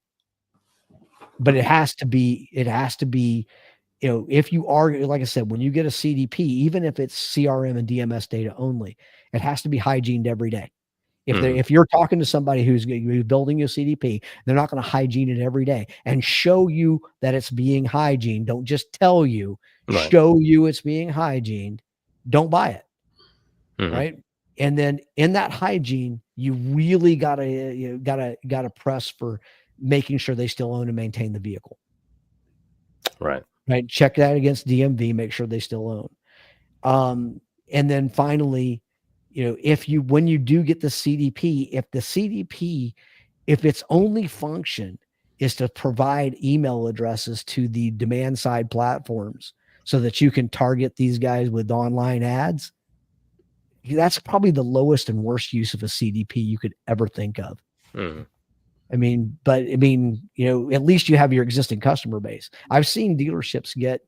But it has to be, if you are, like I said, when you get a CDP, even if it's CRM and DMS data only, it has to be hygiened every day. If you're talking to somebody who's building a CDP, they're not going to hygiene it every day and show you that it's being hygiened. Don't just tell you, Right. Show you it's being hygiened. Don't buy it. Mm-hmm. Right. And then in that hygiene, you really gotta press for making sure they still own and maintain the vehicle. Right. Right. Check that against DMV, make sure they still own. And then finally, when you do get the CDP, if its only function is to provide email addresses to the demand side platforms so that you can target these guys with online ads, that's probably the lowest and worst use of a CDP you could ever think of. Mm-hmm. At least you have your existing customer base. I've seen dealerships get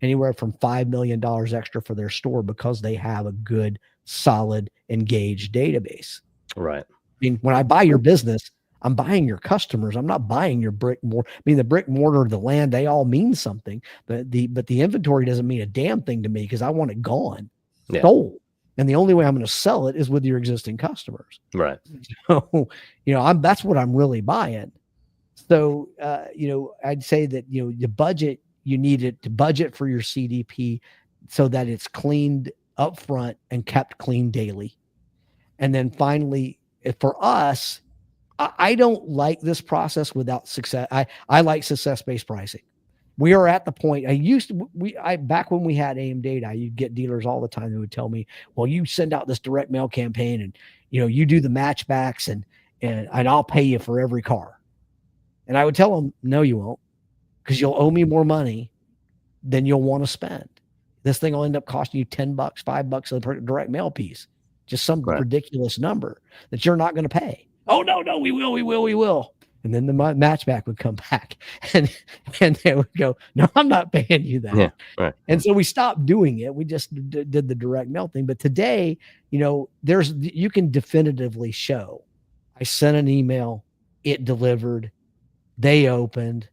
anywhere from $5 million extra for their store because they have a good, solid, engaged database. Right. When I buy your business, I'm buying your customers. I'm not buying your brick mortar. The brick mortar, the land, they all mean something, but the inventory doesn't mean a damn thing to me because I want it gone, sold. And the only way I'm going to sell it is with your existing customers. Right. So, that's what I'm really buying. So, I'd say that, the budget, you need to budget for your CDP so that it's cleaned up front and kept clean daily. And then finally, for us, I don't like this process without success. I like success-based pricing. We are at the point back when we had AM data, you'd get dealers all the time who would tell me, well, you send out this direct mail campaign and, you do the matchbacks and I'll pay you for every car. And I would tell them, no, you won't, because you'll owe me more money than you'll want to spend. This thing will end up costing you $10, $5 a direct mail piece, just some ridiculous number that you're not going to pay. Oh, no, we will. And then the matchback would come back and they would go, no, I'm not paying you that. Yeah, right. And so we stopped doing it. We just did the direct mail thing. But today, you can definitively show, I sent an email, it delivered, they opened,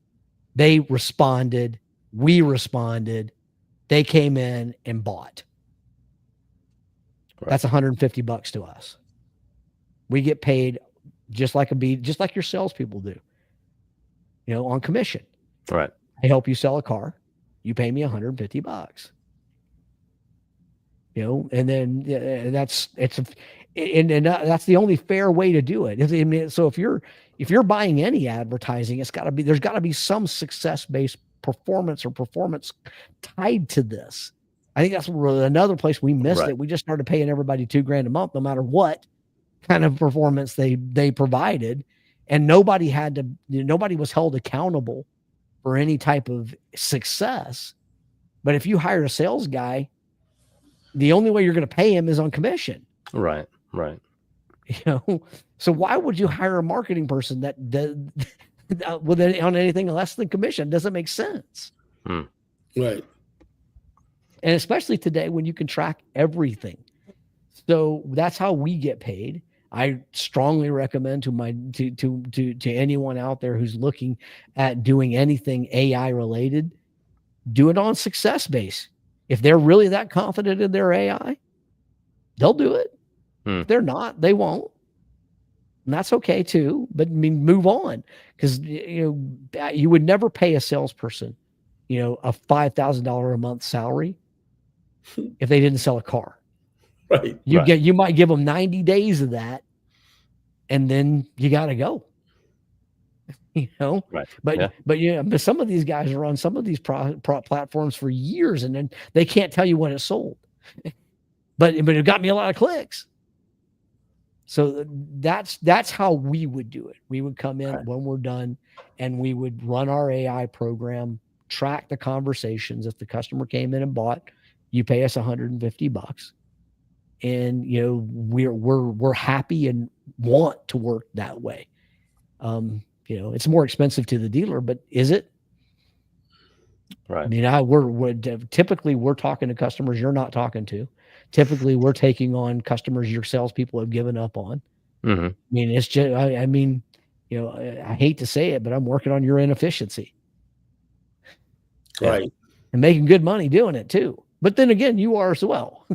they responded, we responded, they came in and bought. Right. That's $150 to us. We get paid just like your salespeople do, on commission. Right. I help you sell a car. You pay me $150. And then that's the only fair way to do it. So if you're buying any advertising, there's got to be some success-based performance tied to this. I think that's another place we missed it. We just started paying everybody $2,000 a month, no matter what kind of performance they provided, and nobody was held accountable for any type of success. But if you hire a sales guy, the only way you're going to pay him is on commission. Right. So why would you hire a marketing person that on anything less than commission? It doesn't make sense. Right. And especially today when you can track everything. So that's how we get paid. I strongly recommend to anyone out there who's looking at doing anything AI related, do it on success base. If they're really that confident in their AI, they'll do it. If they're not, they won't. And that's okay too, but I mean, move on, because you would never pay a salesperson, a $5,000 a month salary if they didn't sell a car. Right. You might give them 90 days of that, and then you got to go. Right. But some of these guys are on some of these platforms for years, and then they can't tell you when it sold. but it got me a lot of clicks. So that's how we would do it. We would come in when we're done, and we would run our AI program, track the conversations. If the customer came in and bought, you pay us $150, and we're happy and want to work that way. It's more expensive to the dealer, but is it? Right. I mean, typically we're talking to customers you're not talking to. Typically, we're taking on customers your salespeople have given up on. Mm-hmm. I mean, it's just, I hate to say it, but I'm working on your inefficiency. Right. And making good money doing it too. But then again, you are as well.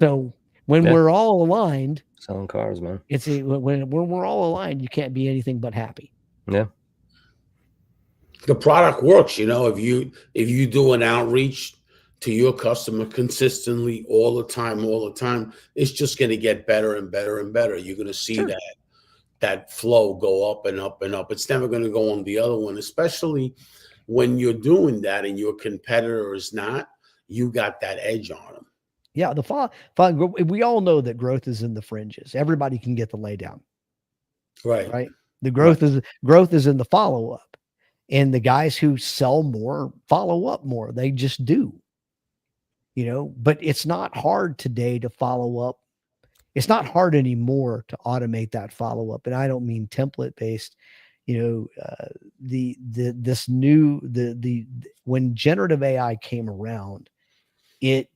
So when we're all aligned, selling cars, man, when we're all aligned, you can't be anything but happy. Yeah. The product works, if you do an outreach to your customer consistently all the time, it's just going to get better and better and better. You're going to see that flow go up and up and up. It's never going to go on the other one, especially when you're doing that and your competitor is not. You got that edge on them. Yeah, we all know that growth is in the fringes. Everybody can get the laydown. Right. The growth is in the follow-up. And the guys who sell more follow up more. They just do. But it's not hard today to follow up. It's not hard anymore to automate that follow up. And I don't mean template based. When generative AI came around, it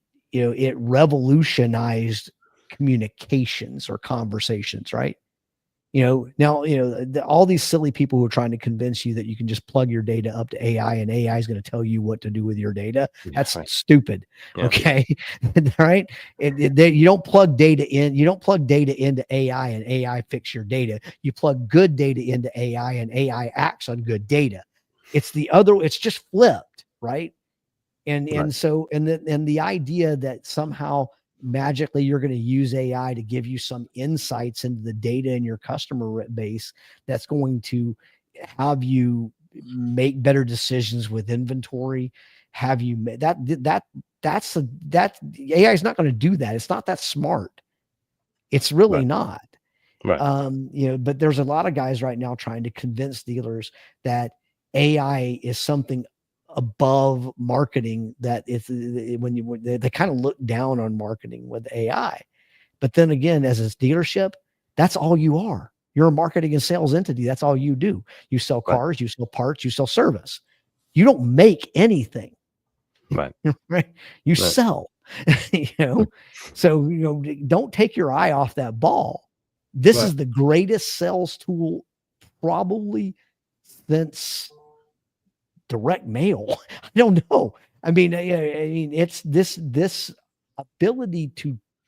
revolutionized communications or conversations, right? Now, all these silly people who are trying to convince you that you can just plug your data up to AI and AI is going to tell you what to do with your data. That's stupid. Yeah. Okay. Right. You don't plug data in. You don't plug data into AI and AI fix your data. You plug good data into AI and AI acts on good data. It's just flipped. Right. And so the idea that somehow magically you're going to use AI to give you some insights into the data in your customer base that's going to have you make better decisions with inventory, have you AI is not going to do that. It's not that smart. It's really not. Right. But there's a lot of guys right now trying to convince dealers that AI is something above marketing, that they kind of look down on marketing with AI. But then again, as a dealership, that's all you are. You're a marketing and sales entity. That's all you do. You sell cars, you sell parts, you sell service. You don't make anything. Right. Right. You sell. So don't take your eye off that ball. This is the greatest sales tool probably since direct mail. I don't know. I mean, it's this ability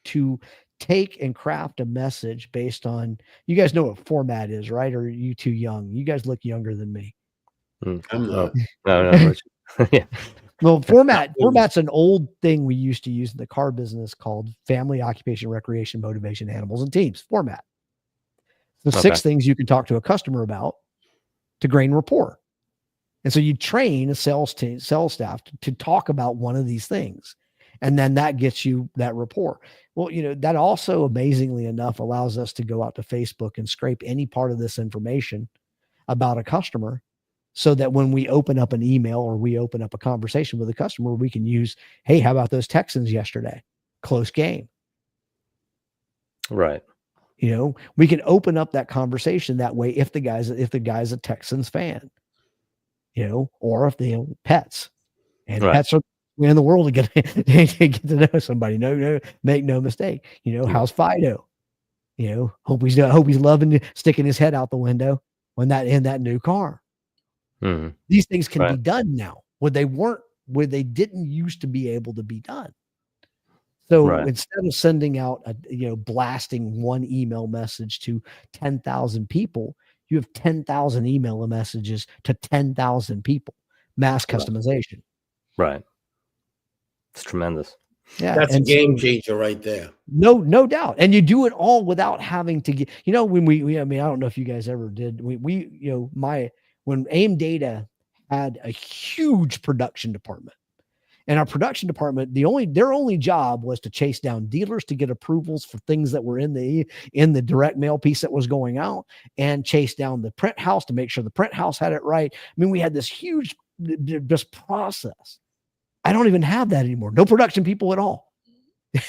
to take and craft a message based on, you guys know what format is, right? Or are you too young? You guys look younger than me. I'm not. No. Yeah. Well, format's an old thing we used to use in the car business called family, occupation, recreation, motivation, animals, and teams. Format. The 6 things you can talk to a customer about to gain rapport. And so you train a sales staff to talk about one of these things. And then that gets you that rapport. Well, that also amazingly enough allows us to go out to Facebook and scrape any part of this information about a customer, so that when we open up an email or we open up a conversation with a customer, we can use, hey, how about those Texans yesterday? Close game. Right. We can open up that conversation that way if the guy's a Texans fan. Or if they pets, and pets are in the world to get to know somebody. No, make no mistake. How's Fido? Hope he's loving sticking his head out the window in that new car. Mm-hmm. These things can be done now, where they didn't used to be able to be done. So Right. instead of sending out blasting one email message to 10,000 people, you have 10,000 email messages to 10,000 people. Mass customization. Right. It's tremendous. Yeah, That's a and game so, changer right there. no doubt. And you do it all without having to get, when I mean, I don't know if you guys ever did. When AIM Data had a huge production department, and our production department, their only job was to chase down dealers to get approvals for things that were in the direct mail piece that was going out, and chase down the print house to make sure the print house had it right. I mean, we had this huge just process. I don't even have that anymore. No production people at all.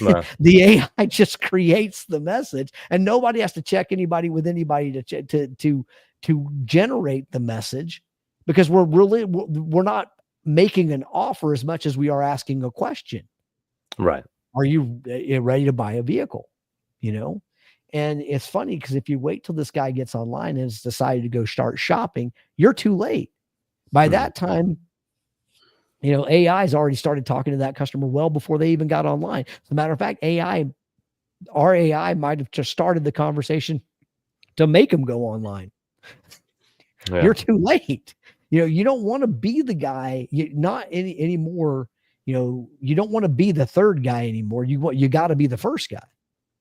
Right. The AI just creates the message, and nobody has to check anybody with anybody to generate the message, because we're not making an offer as much as we are asking a question. Right. Are you ready to buy a vehicle? And it's funny because if you wait till this guy gets online and has decided to go start shopping, you're too late. By that time, AI's already started talking to that customer well before they even got online. As a matter of fact, our AI might have just started the conversation to make them go online. Yeah. You're too late. You don't want to be the guy, not anymore. You don't want to be the third guy anymore. You got to be the first guy.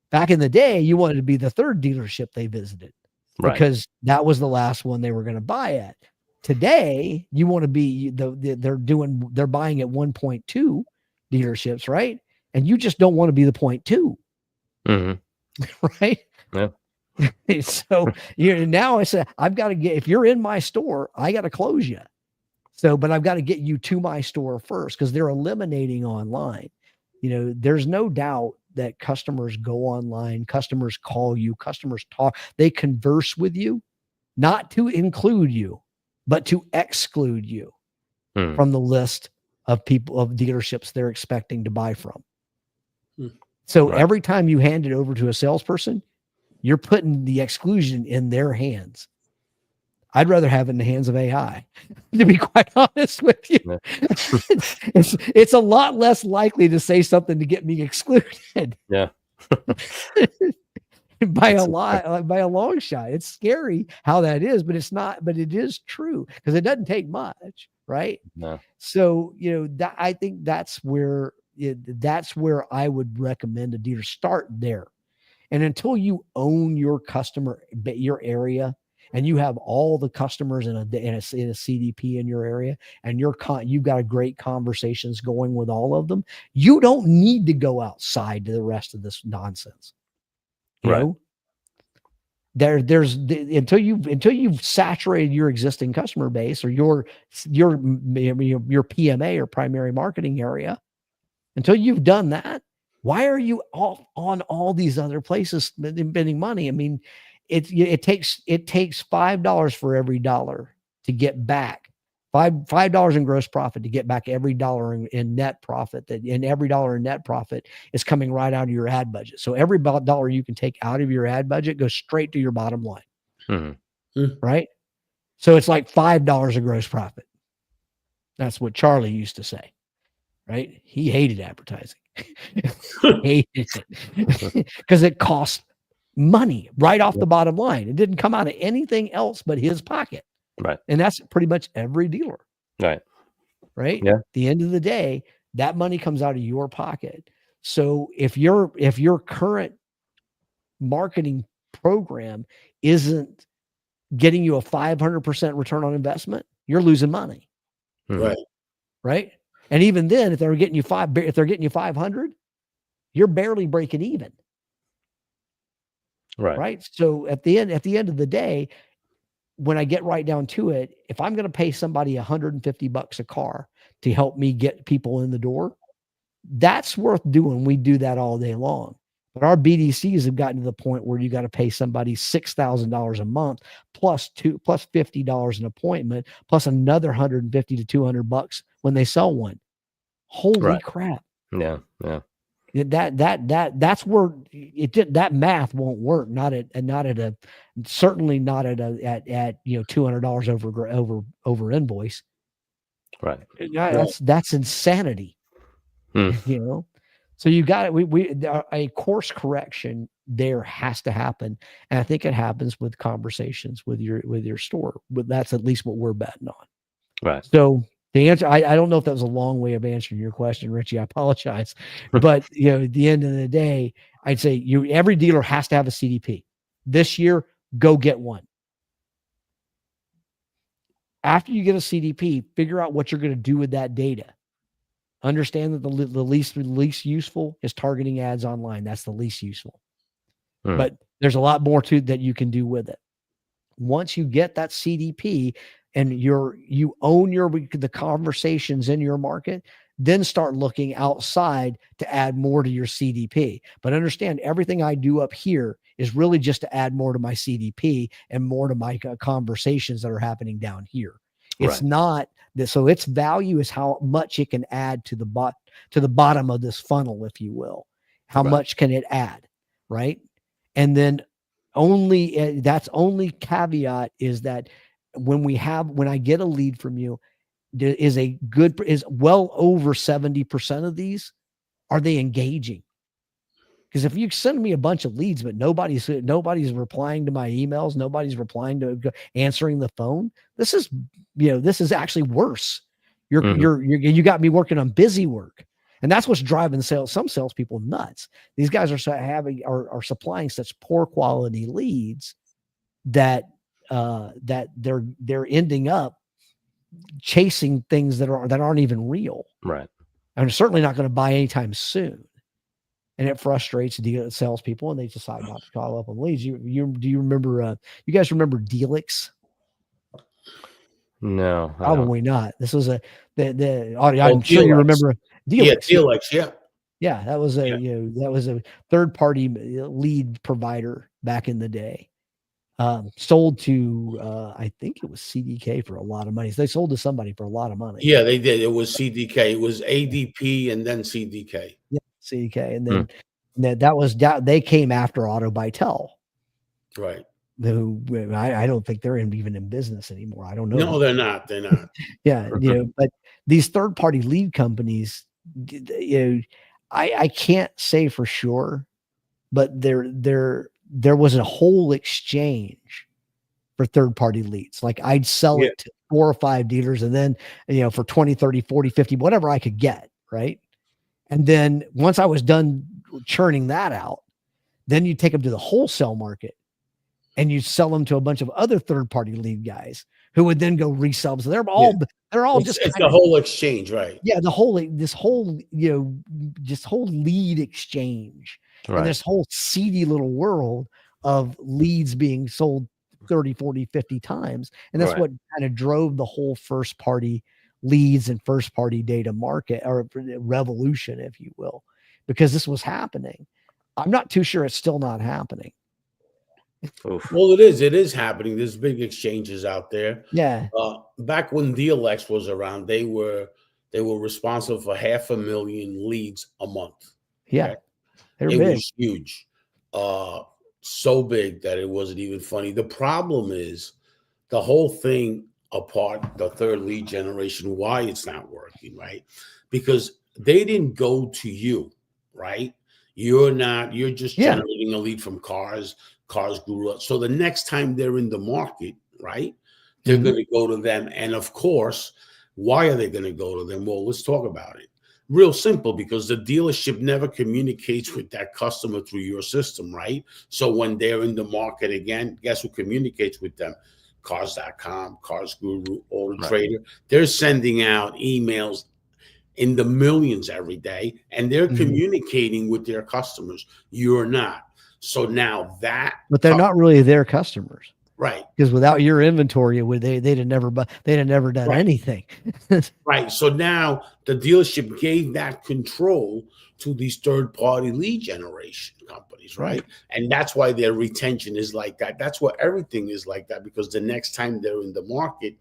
Back in the day, you wanted to be the third dealership they visited, Right. because that was the last one they were going to buy at. Today, you want to be they're buying at 1.2 dealerships, right? And you just don't want to be the 0.2, right? Yeah. So now I've got to if you're in my store, I got to close you. But I've got to get you to my store first, because they're eliminating online. There's no doubt that customers go online, customers call you, customers talk, they converse with you, not to include you, but to exclude you from the list of dealerships they're expecting to buy from. So every time you hand it over to a salesperson, you're putting the exclusion in their hands. I'd rather have it in the hands of AI, to be quite honest with you. Yeah. It's a lot less likely to say something to get me excluded. Yeah. by a long shot. It's scary how that is, but it's not, but it is true, because it doesn't take much, right? No. So, that I think that's where I would recommend a dealer start there. And until you own your customer, your area, and you have all the customers in a CDP in your area, and you've got a great conversations going with all of them, you don't need to go outside to the rest of this nonsense. There's until you've saturated your existing customer base, or your PMA, or primary marketing area, until you've done that, why are you on all these other places spending money? I mean, it takes $5 for every dollar to get back $5 in gross profit to get back every dollar in net profit. And every dollar in net profit is coming right out of your ad budget. So every dollar you can take out of your ad budget goes straight to your bottom line, right? So it's like $5 of gross profit. That's what Charlie used to say, right? He hated advertising. Hated it because it cost money right off the bottom line. It didn't come out of anything else but his pocket. Right. And that's pretty much every dealer. Right. Right. Yeah. At the end of the day, that money comes out of your pocket. So if your current marketing program isn't getting you a 500% return on investment, you're losing money. Right. Right. And even then, if they're getting you 500, you're barely breaking even. Right. Right. So at the end of the day, when I get right down to it, if I'm going to pay somebody $150 a car to help me get people in the door, that's worth doing. We do that all day long. But our BDCs have gotten to the point where you got to pay somebody $6,000 a month plus $50 an appointment, plus another $150 to $200 when they sell one. Holy crap. Yeah. Yeah. That's where that math won't work. Certainly not at $200 over invoice. Right. That's insanity. So you got it. A course correction there has to happen, and I think it happens with conversations with your store. But that's at least what we're betting on. Right. So the answer, I don't know if that was a long way of answering your question, Richie. I apologize, but at the end of the day, I'd say every dealer has to have a CDP. This year, go get one. After you get a CDP, figure out what you're going to do with that data. Understand that the least useful is targeting ads online. That's the least useful. But there's a lot more that you can do with it. Once you get that CDP and you own the conversations in your market, then start looking outside to add more to your CDP. But understand, everything I do up here is really just to add more to my CDP and more to my conversations that are happening down here. It's not that. So its value is how much it can add to the bottom of this funnel, if you will. How much can it add, right? And then that's only caveat is that when I get a lead from you, is well over 70% of these, are they engaging? Because if you send me a bunch of leads, but nobody's replying to my emails, nobody's replying to answering the phone, this is actually worse. You got me working on busy work. And that's what's driving some salespeople nuts. These guys are supplying such poor quality leads that they're ending up chasing things that aren't even real. Right. I'm certainly not going to buy anytime soon. And it frustrates salespeople, and they decide not to follow up on leads. Do you remember? You guys remember Delix? No, probably not. This was the audio. I'm sure you remember Delix. Yeah, Delix. Yeah. Yeah, that was a third party lead provider back in the day. Sold to I think it was CDK for a lot of money. So they sold to somebody for a lot of money. Yeah, they did. It was CDK. It was ADP and then CDK. Yeah, CDK, and then that was they came after AutoBytel. Right. Who I don't think they're even in business anymore. I don't know. No, they're not. They're not. Yeah, but these third party lead companies, I can't say for sure, but there was a whole exchange for third party leads. Like I'd sell it to 4 or 5 dealers, and then for 20, 30, 40, 50, whatever I could get, right? And then once I was done churning that out, then you take them to the wholesale market and you sell them to a bunch of other third party lead guys who would then go resell them. So they're all it's the whole exchange, right? Yeah, this whole lead exchange. Right. And this whole seedy little world of leads being sold 30, 40, 50 times. And that's what kind of drove the whole first party leads and first party data market, or revolution, if you will, because this was happening. I'm not too sure it's still not happening. Oof. Well, it is happening. There's big exchanges out there. Yeah. Back when Delix was around, they were responsible for 500,000 leads a month. Yeah. Okay? It was huge. So big that it wasn't even funny. The problem is the whole thing apart, the third lead generation, why it's not working, right? Because they didn't go to you, right? You're just generating a lead from cars grew up. So the next time they're in the market, right, they're going to go to them. And of course, why are they going to go to them? Well, let's talk about it. Real simple, because the dealership never communicates with that customer through your system, right? So when they're in the market again, guess who communicates with them? Cars.com, Cars Guru, Auto Trader. They're sending out emails in the millions every day, and they're communicating with their customers. You're not. So now but they're not really their customers. Right. Because without your inventory, they'd have never done anything. Right. So now the dealership gave that control to these third-party lead generation companies, right? And that's why their retention is like that. That's why everything is like that, because the next time they're in the market,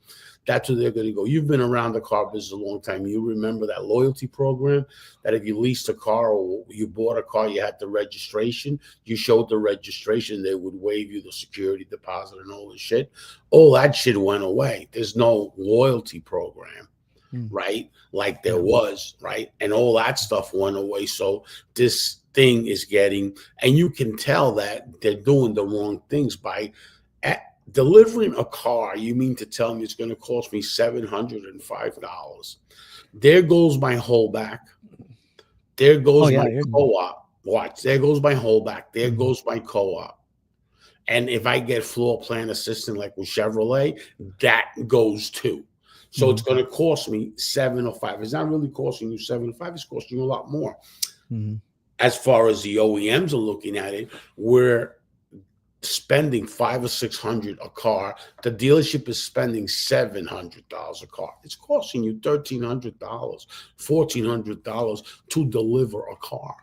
that's where they're going to go. You've been around the car business a long time. You remember that loyalty program that if you leased a car or you bought a car, you had the registration. You showed the registration, they would waive you the security deposit and all this shit. All that shit went away. There's no loyalty program. right? Like there was, right? And all that stuff went away. So this thing is getting, and you can tell that they're doing the wrong things by delivering a car. You mean to tell me it's going to cost me $705? There goes my holdback. There goes my co-op. Watch, there goes my holdback. There goes my co-op. And if I get floor plan assistant like with Chevrolet, that goes too. So it's going to cost me $705. It's not really costing you $705. It's costing you a lot more. As far as the OEMs are looking at it, we're spending $500 or $600 a car. The dealership is spending $700 a car. It's costing you $1,300, $1,400 to deliver a car.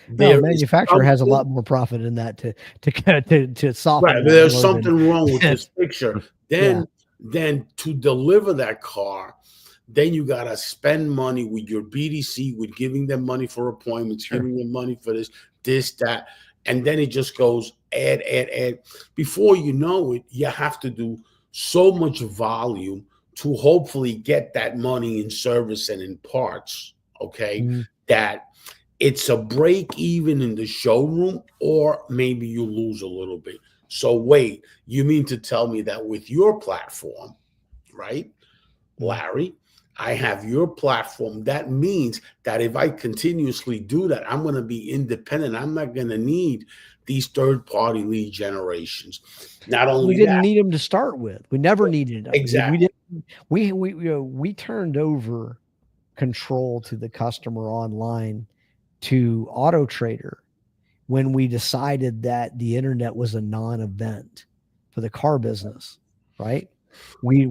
The manufacturer has a lot more profit in that to soften. Right, there's something wrong with this picture. Then to deliver that car, then you gotta spend money with your BDC, with giving them money for appointments, giving them money for this, that, and then it just goes add. Before you know it, you have to do so much volume to hopefully get that money in service and in parts. Okay, that it's a break even in the showroom, or maybe you lose a little bit. So wait, you mean to tell me that with your platform, right, Larry, I have your platform. That means that if I continuously do that, I'm going to be independent. I'm not going to need these third-party lead generations. Not only we didn't need them to start with. We never needed them. Exactly. We turned over control to the customer online to Auto Trader when we decided that the internet was a non-event for the car business, right? We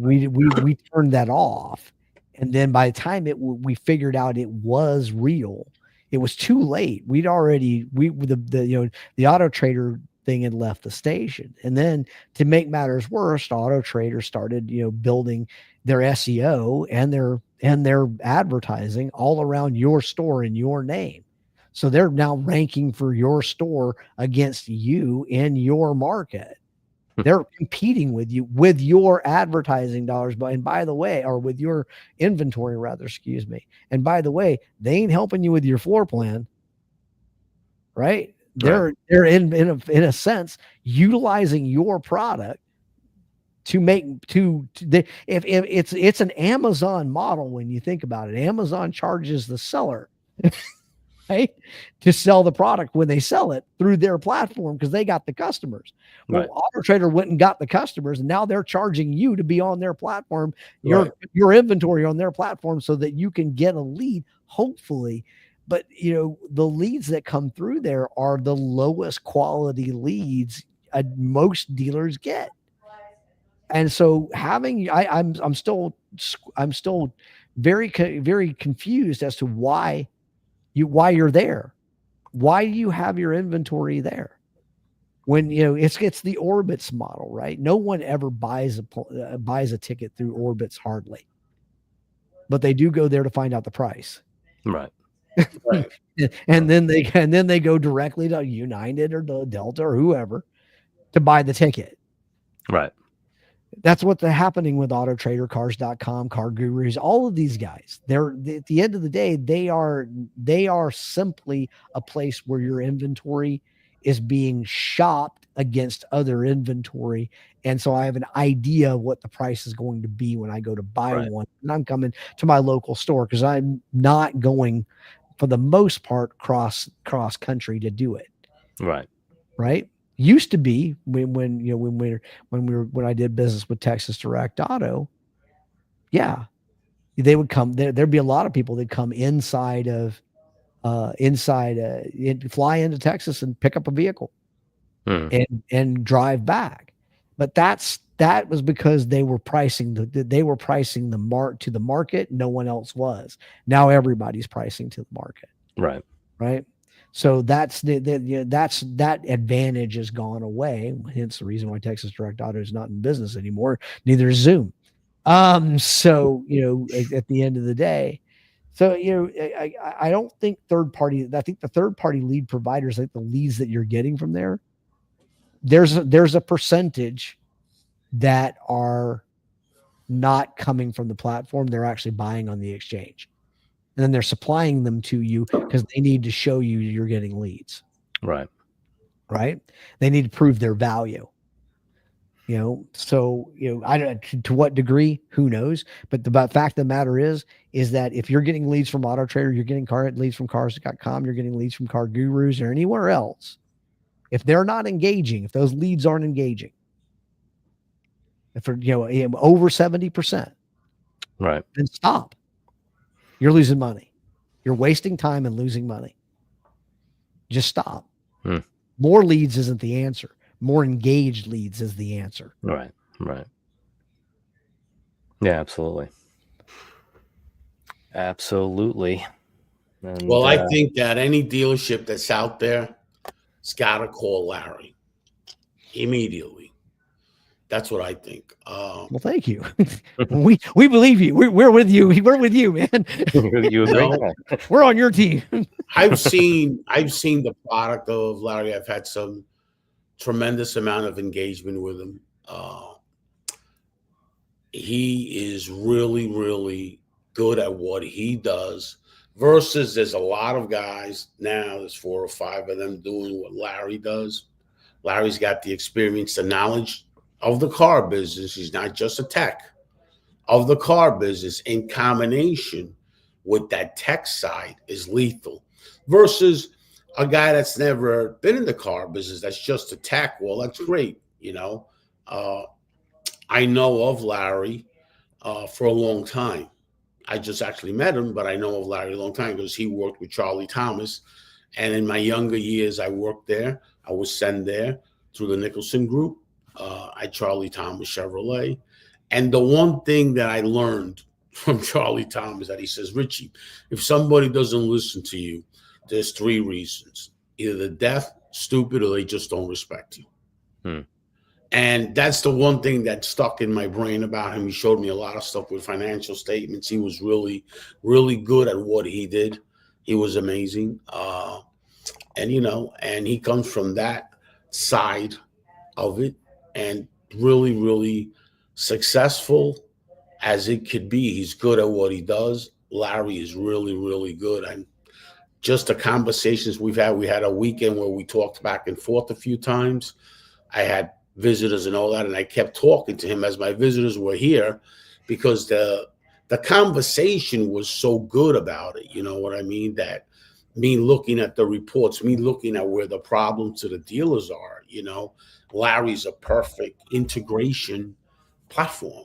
turned that off, and then by the time we figured out it was real, it was too late. We'd already the Auto Trader thing had left the station, and then to make matters worse, Auto Trader started building their SEO and their advertising all around your store in your name. So they're now ranking for your store against you in your market. They're competing with you with your advertising dollars. And by the way, or with your inventory rather, excuse me. And by the way, they ain't helping you with your floor plan, right? They're in a sense utilizing your product to make if it's an Amazon model. When you think about it, Amazon charges the seller right, to sell the product when they sell it through their platform because they got the customers. Well, Auto Trader went and got the customers, and now they're charging you to be on their platform, your inventory on their platform, so that you can get a lead, hopefully. But the leads that come through there are the lowest quality leads most dealers get. And so I'm still very, very confused as to why you're there. Why do you have your inventory there? When it's the Orbitz model, right? No one ever buys a ticket through Orbitz, hardly, but they do go there to find out the price, right? and then they go directly to United or the Delta or whoever to buy the ticket, right? That's what's happening with Auto Trader, Cars.com, Car Gurus, all of these guys. They're at the end of the day, they are simply a place where your inventory is being shopped against other inventory. And so I have an idea of what the price is going to be when I go to buy one. And I'm coming to my local store because I'm not going, for the most part, cross country to do it. Right. Used to be when I did business with Texas Direct Auto, they would come there. There'd be a lot of people that come fly into Texas and pick up a vehicle and drive back. But that was because they were pricing the market. No one else was. Now everybody's pricing to the market. Right. So that advantage has gone away. Hence the reason why Texas Direct Auto is not in business anymore. Neither is Zoom. So at the end of the day, I don't think third party. I think the third party lead providers, like the leads that you're getting from there, there's a percentage that are not coming from the platform. They're actually buying on the exchange. And then they're supplying them to you because they need to show you you're getting leads. Right. Right. They need to prove their value. So, I don't, to what degree, who knows? But the fact of the matter is that if you're getting leads from AutoTrader, you're getting leads from Cars.com, you're getting leads from Car Gurus or anywhere else. If they're not engaging, if those leads aren't engaging, if they're, over 70%, Right. then stop. You're losing money. You're wasting time and losing money. Just stop. More leads isn't the answer. More engaged leads is the answer. Right. Right. Yeah, absolutely. Absolutely. And, Well, I think that any dealership that's out there has got to call Larry immediately. That's what I think. Well, thank you. we believe you. We're with you. We're with you, man. you agree? No. We're on your team. I've seen the product of Larry. I've had some tremendous amount of engagement with him. He is really, really good at what he does versus there's a lot of guys now, there's 4 or 5 of them doing what Larry does. Larry's got the experience, the knowledge of the car business. He's not just a tech of the car business in combination with that tech side is lethal versus a guy that's never been in the car business. That's just a tech. Well, that's great. I know of Larry for a long time. I just actually met him, but I know of Larry a long time because he worked with Charlie Thomas. And in my younger years, I worked there. I was sent there through the Nicholson Group at Charlie Thomas Chevrolet. And the one thing that I learned from Charlie Thomas that he says, Richie, if somebody doesn't listen to you, there's 3 reasons. Either they're deaf, stupid, or they just don't respect you. And that's the one thing that stuck in my brain about him. He showed me a lot of stuff with financial statements. He was really, really good at what he did. He was amazing. And he comes from that side of it and really, really successful as it could be. He's good at what he does. Larry is really, really good. And just the conversations we had a weekend where we talked back and forth a few times. I had visitors and all that, and I kept talking to him as my visitors were here because the conversation was so good about it. You know what I mean? That me looking at the reports, me looking at where the problems to the dealers are, Larry's a perfect integration platform,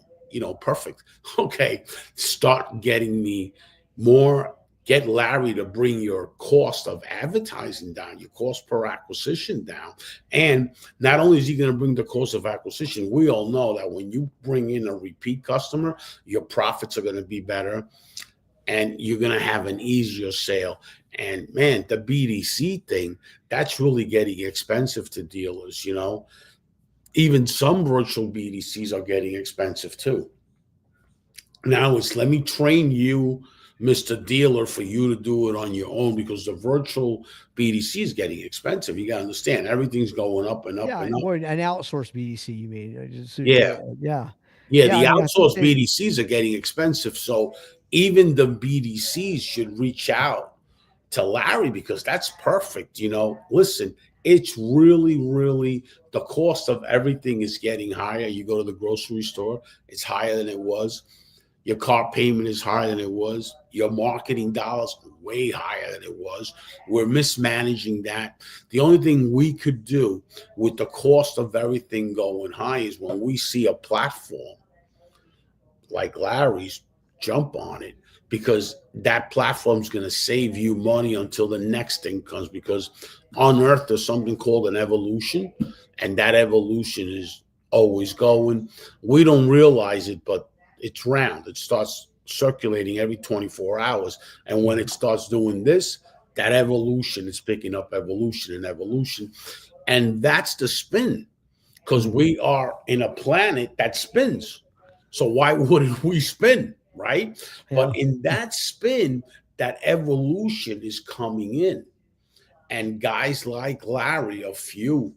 perfect. Okay, start getting me more. Get Larry to bring your cost of advertising down, your cost per acquisition down. And not only is he going to bring the cost of acquisition, we all know that when you bring in a repeat customer, your profits are going to be better and you're going to have an easier sale. And man, the BDC thing, that's really getting expensive to dealers, Even some virtual BDCs are getting expensive too. Now it's let me train you, Mr. Dealer, for you to do it on your own because the virtual BDC is getting expensive. You got to understand, everything's going up and up and up. An outsourced BDC, you mean? The outsourced BDCs are getting expensive. So even the BDCs should reach out to Larry because that's perfect. Listen, it's really, really, the cost of everything is getting higher. You go to the grocery store, it's higher than it was. Your car payment is higher than it was. Your marketing dollars are way higher than it was. We're mismanaging that. The only thing we could do with the cost of everything going high is when we see a platform like Larry's, jump on it because that platform's going to save you money until the next thing comes because on Earth, there's something called an evolution, and that evolution is always going. We don't realize it, but it's round. It starts circulating every 24 hours. And when it starts doing this, that evolution is picking up evolution and evolution. And that's the spin because we are in a planet that spins. So why wouldn't we spin, right? Yeah. But in that spin, that evolution is coming in. And guys like Larry, a few,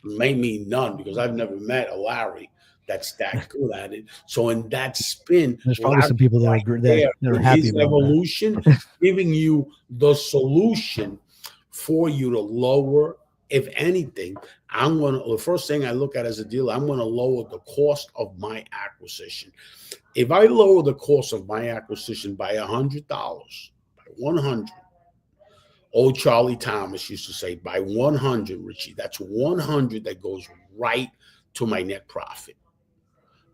maybe none, because I've never met a Larry that's that good at it. So in that spin, There's probably some people that are there that are in happy his about that. evolution, giving you the solution for you to lower. If anything, the first thing I look at as a dealer, I'm gonna lower the cost of my acquisition. If I lower the cost of my acquisition by $100, by 100, old Charlie Thomas used to say, by 100, Richie, that's 100 that goes right to my net profit,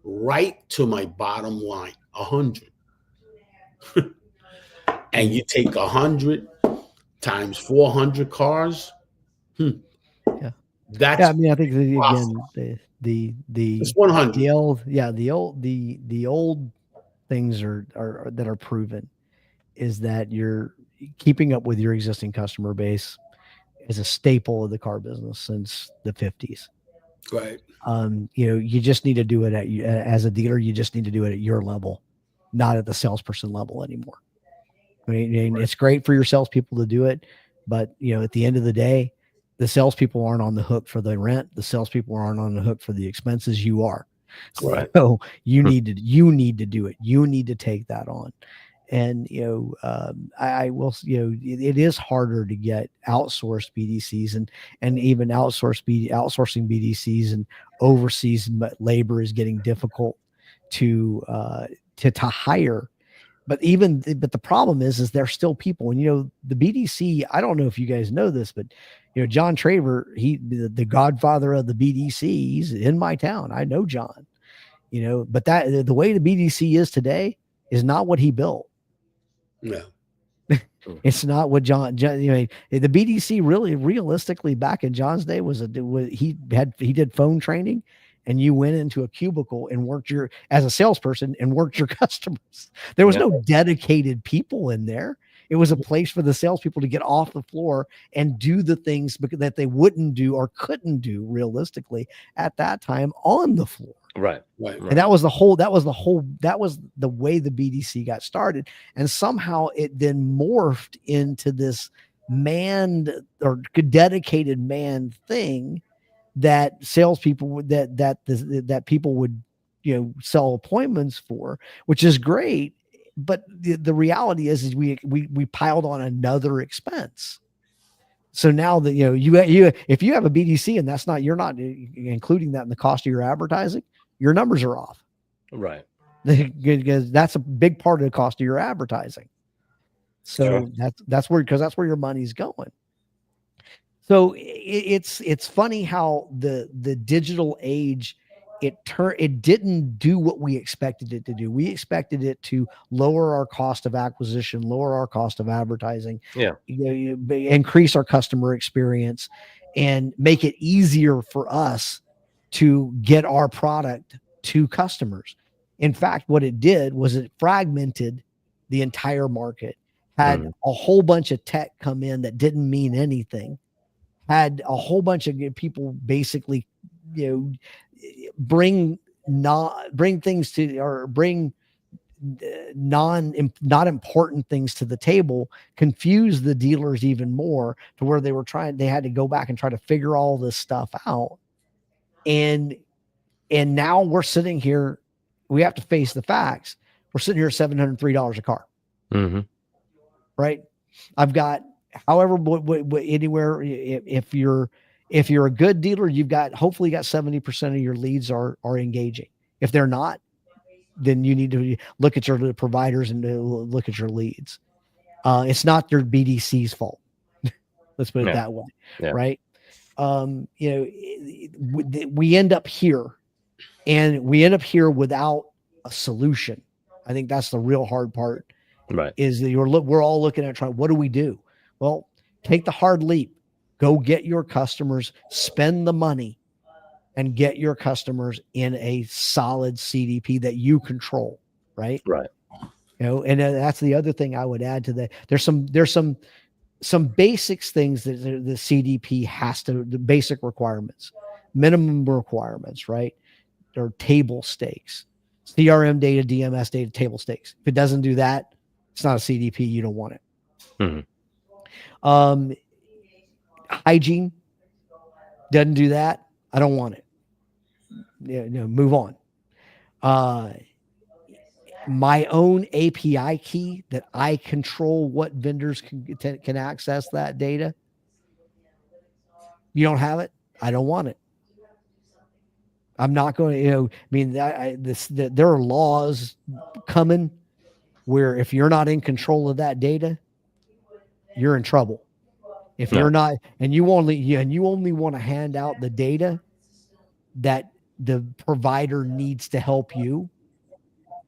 right to my bottom line, 100. And you take 100 times 400 cars. Yeah. That's I mean, I think again, it's 100. the old things that are proven is that you're keeping up with your existing customer base is a staple of the car business since the 50s. Right. You just need to do it as a dealer. You just need to do it at your level, not at the salesperson level anymore. I mean, it's great for your salespeople to do it, but at the end of the day, the salespeople aren't on the hook for the rent. The salespeople aren't on the hook for the expenses. You are. Right. So you need to do it. You need to take that on. And I will. It is harder to get outsourced BDCs and even outsourcing BDCs and overseas labor is getting difficult to hire. But the problem is there's still people, and the BDC. I don't know if you guys know this, but John Traver, the godfather of the BDC, he's in my town. I know John, but that the way the BDC is today is not what he built. No, it's not what John. The BDC really, realistically, back in John's day he did phone training. And you went into a cubicle and worked as a salesperson and worked your customers. There was no dedicated people in there. It was a place for the salespeople to get off the floor and do the things that they wouldn't do or couldn't do realistically at that time on the floor. Right. And that was the way the BDC got started. And somehow it then morphed into this manned or dedicated man thing that salespeople that people would sell appointments for, which is great. But the reality is we piled on another expense. So now that you if you have a BDC and you're not including that in the cost of your advertising, your numbers are off. Right. Because that's a big part of the cost of your advertising. So that's where your money's going. So it's funny how the digital age it didn't do what we expected it to do. We expected it to lower our cost of acquisition, lower our cost of advertising, increase our customer experience, and make it easier for us to get our product to customers. In fact, what it did was it fragmented the entire market, had a whole bunch of tech come in that didn't mean anything. Had a whole bunch of people basically, bring things to, or bring not important things to the table, confuse the dealers even more to where they had to go back and try to figure all this stuff out. And now we're sitting here, we have to face the facts. We're sitting here at $703 a car. Mm-hmm. Right. I've got, however, anywhere, if you're a good dealer, hopefully you got 70% of your leads are engaging. If they're not, then you need to look at your providers and look at your leads. It's not their BDC's fault. Let's put it that way. Yeah. Right. We end up here, and we end up here without a solution. I think that's the real hard part. Right. Is that we're all looking at trying, what do we do? Well, take the hard leap, go get your customers, spend the money, and get your customers in a solid CDP that you control. Right. Right. And that's the other thing I would add to that. There's some basics things that the CDP has to, the basic requirements, minimum requirements, right? Or table stakes, CRM data, DMS data, table stakes. If it doesn't do that, it's not a CDP. You don't want it. Mm-hmm. Hygiene doesn't do that. I don't want it. move on. My own API key that I control what vendors can access that data. You don't have it. I don't want it. I'm not going to, I mean, there are laws coming where if you're not in control of that data, you're in trouble. If you're not, and you only want to hand out the data that the provider needs to help you.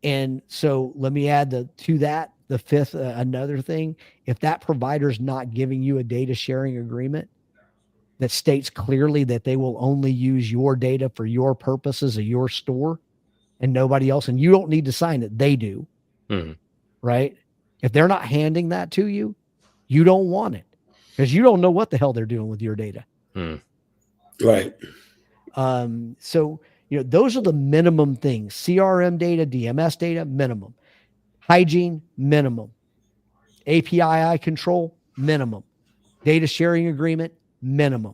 And so let me add to that, the fifth, another thing, if that provider's not giving you a data sharing agreement that states clearly that they will only use your data for your purposes of your store and nobody else, and you don't need to sign it, they do. Mm-hmm. Right? If they're not handing that to you, you don't want it because you don't know what the hell they're doing with your data. Right. So, those are the minimum things: CRM data, DMS data, minimum; hygiene, minimum; API control, minimum; data sharing agreement, minimum.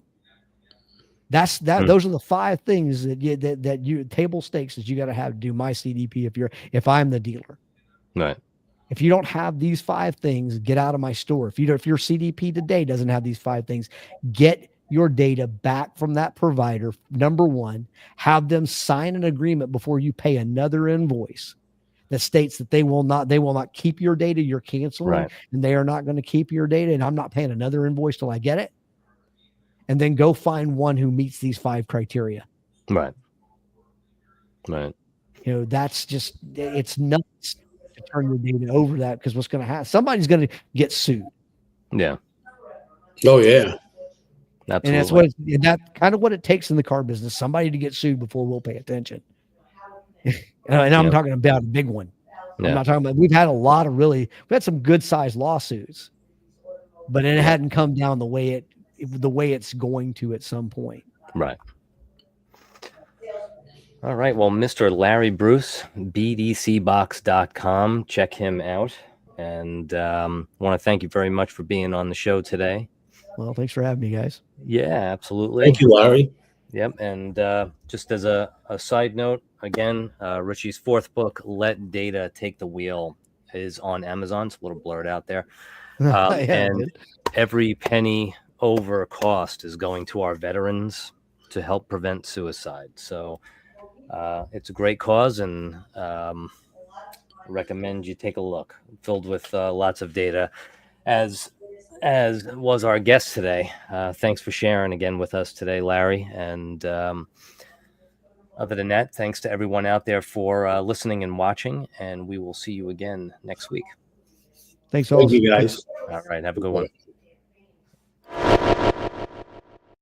Those are the 5 things that you table stakes that you got to have to do my CDP if I'm the dealer. Right. If you don't have these 5 things, get out of my store. If your CDP today doesn't have these 5 things, get your data back from that provider. Number 1, have them sign an agreement before you pay another invoice that states that they will not keep your data. You're canceling, right, and they are not going to keep your data. And I'm not paying another invoice till I get it. And then go find one who meets these 5 criteria. Right. Right. That's just, it's nuts to turn your data over that, because what's going to happen? Somebody's going to get sued. Yeah. Oh yeah. Absolutely. And that's kind of what it takes in the car business. Somebody to get sued before we'll pay attention. And I'm talking about a big one. I'm not talking about, we've had some good sized lawsuits, but it hadn't come down the way it's going to at some point. Right. All right. Well, Mr. Larry Bruce, bdcbox.com. Check him out. And want to thank you very much for being on the show today. Well, thanks for having me, guys. Yeah, absolutely. Thank you, Larry. Yep. And just as a side note, again, Richie's 4th book, Let Data Take the Wheel, is on Amazon. It's a little blurred out there. And every penny over cost is going to our veterans to help prevent suicide. So it's a great cause, and recommend you take a look. Filled with lots of data, as was our guest today. Thanks for sharing again with us today, Larry. And other than that, thanks to everyone out there for listening and watching, and we will see you again next week. Thanks all. Thank you, guys. All right. Have a good one.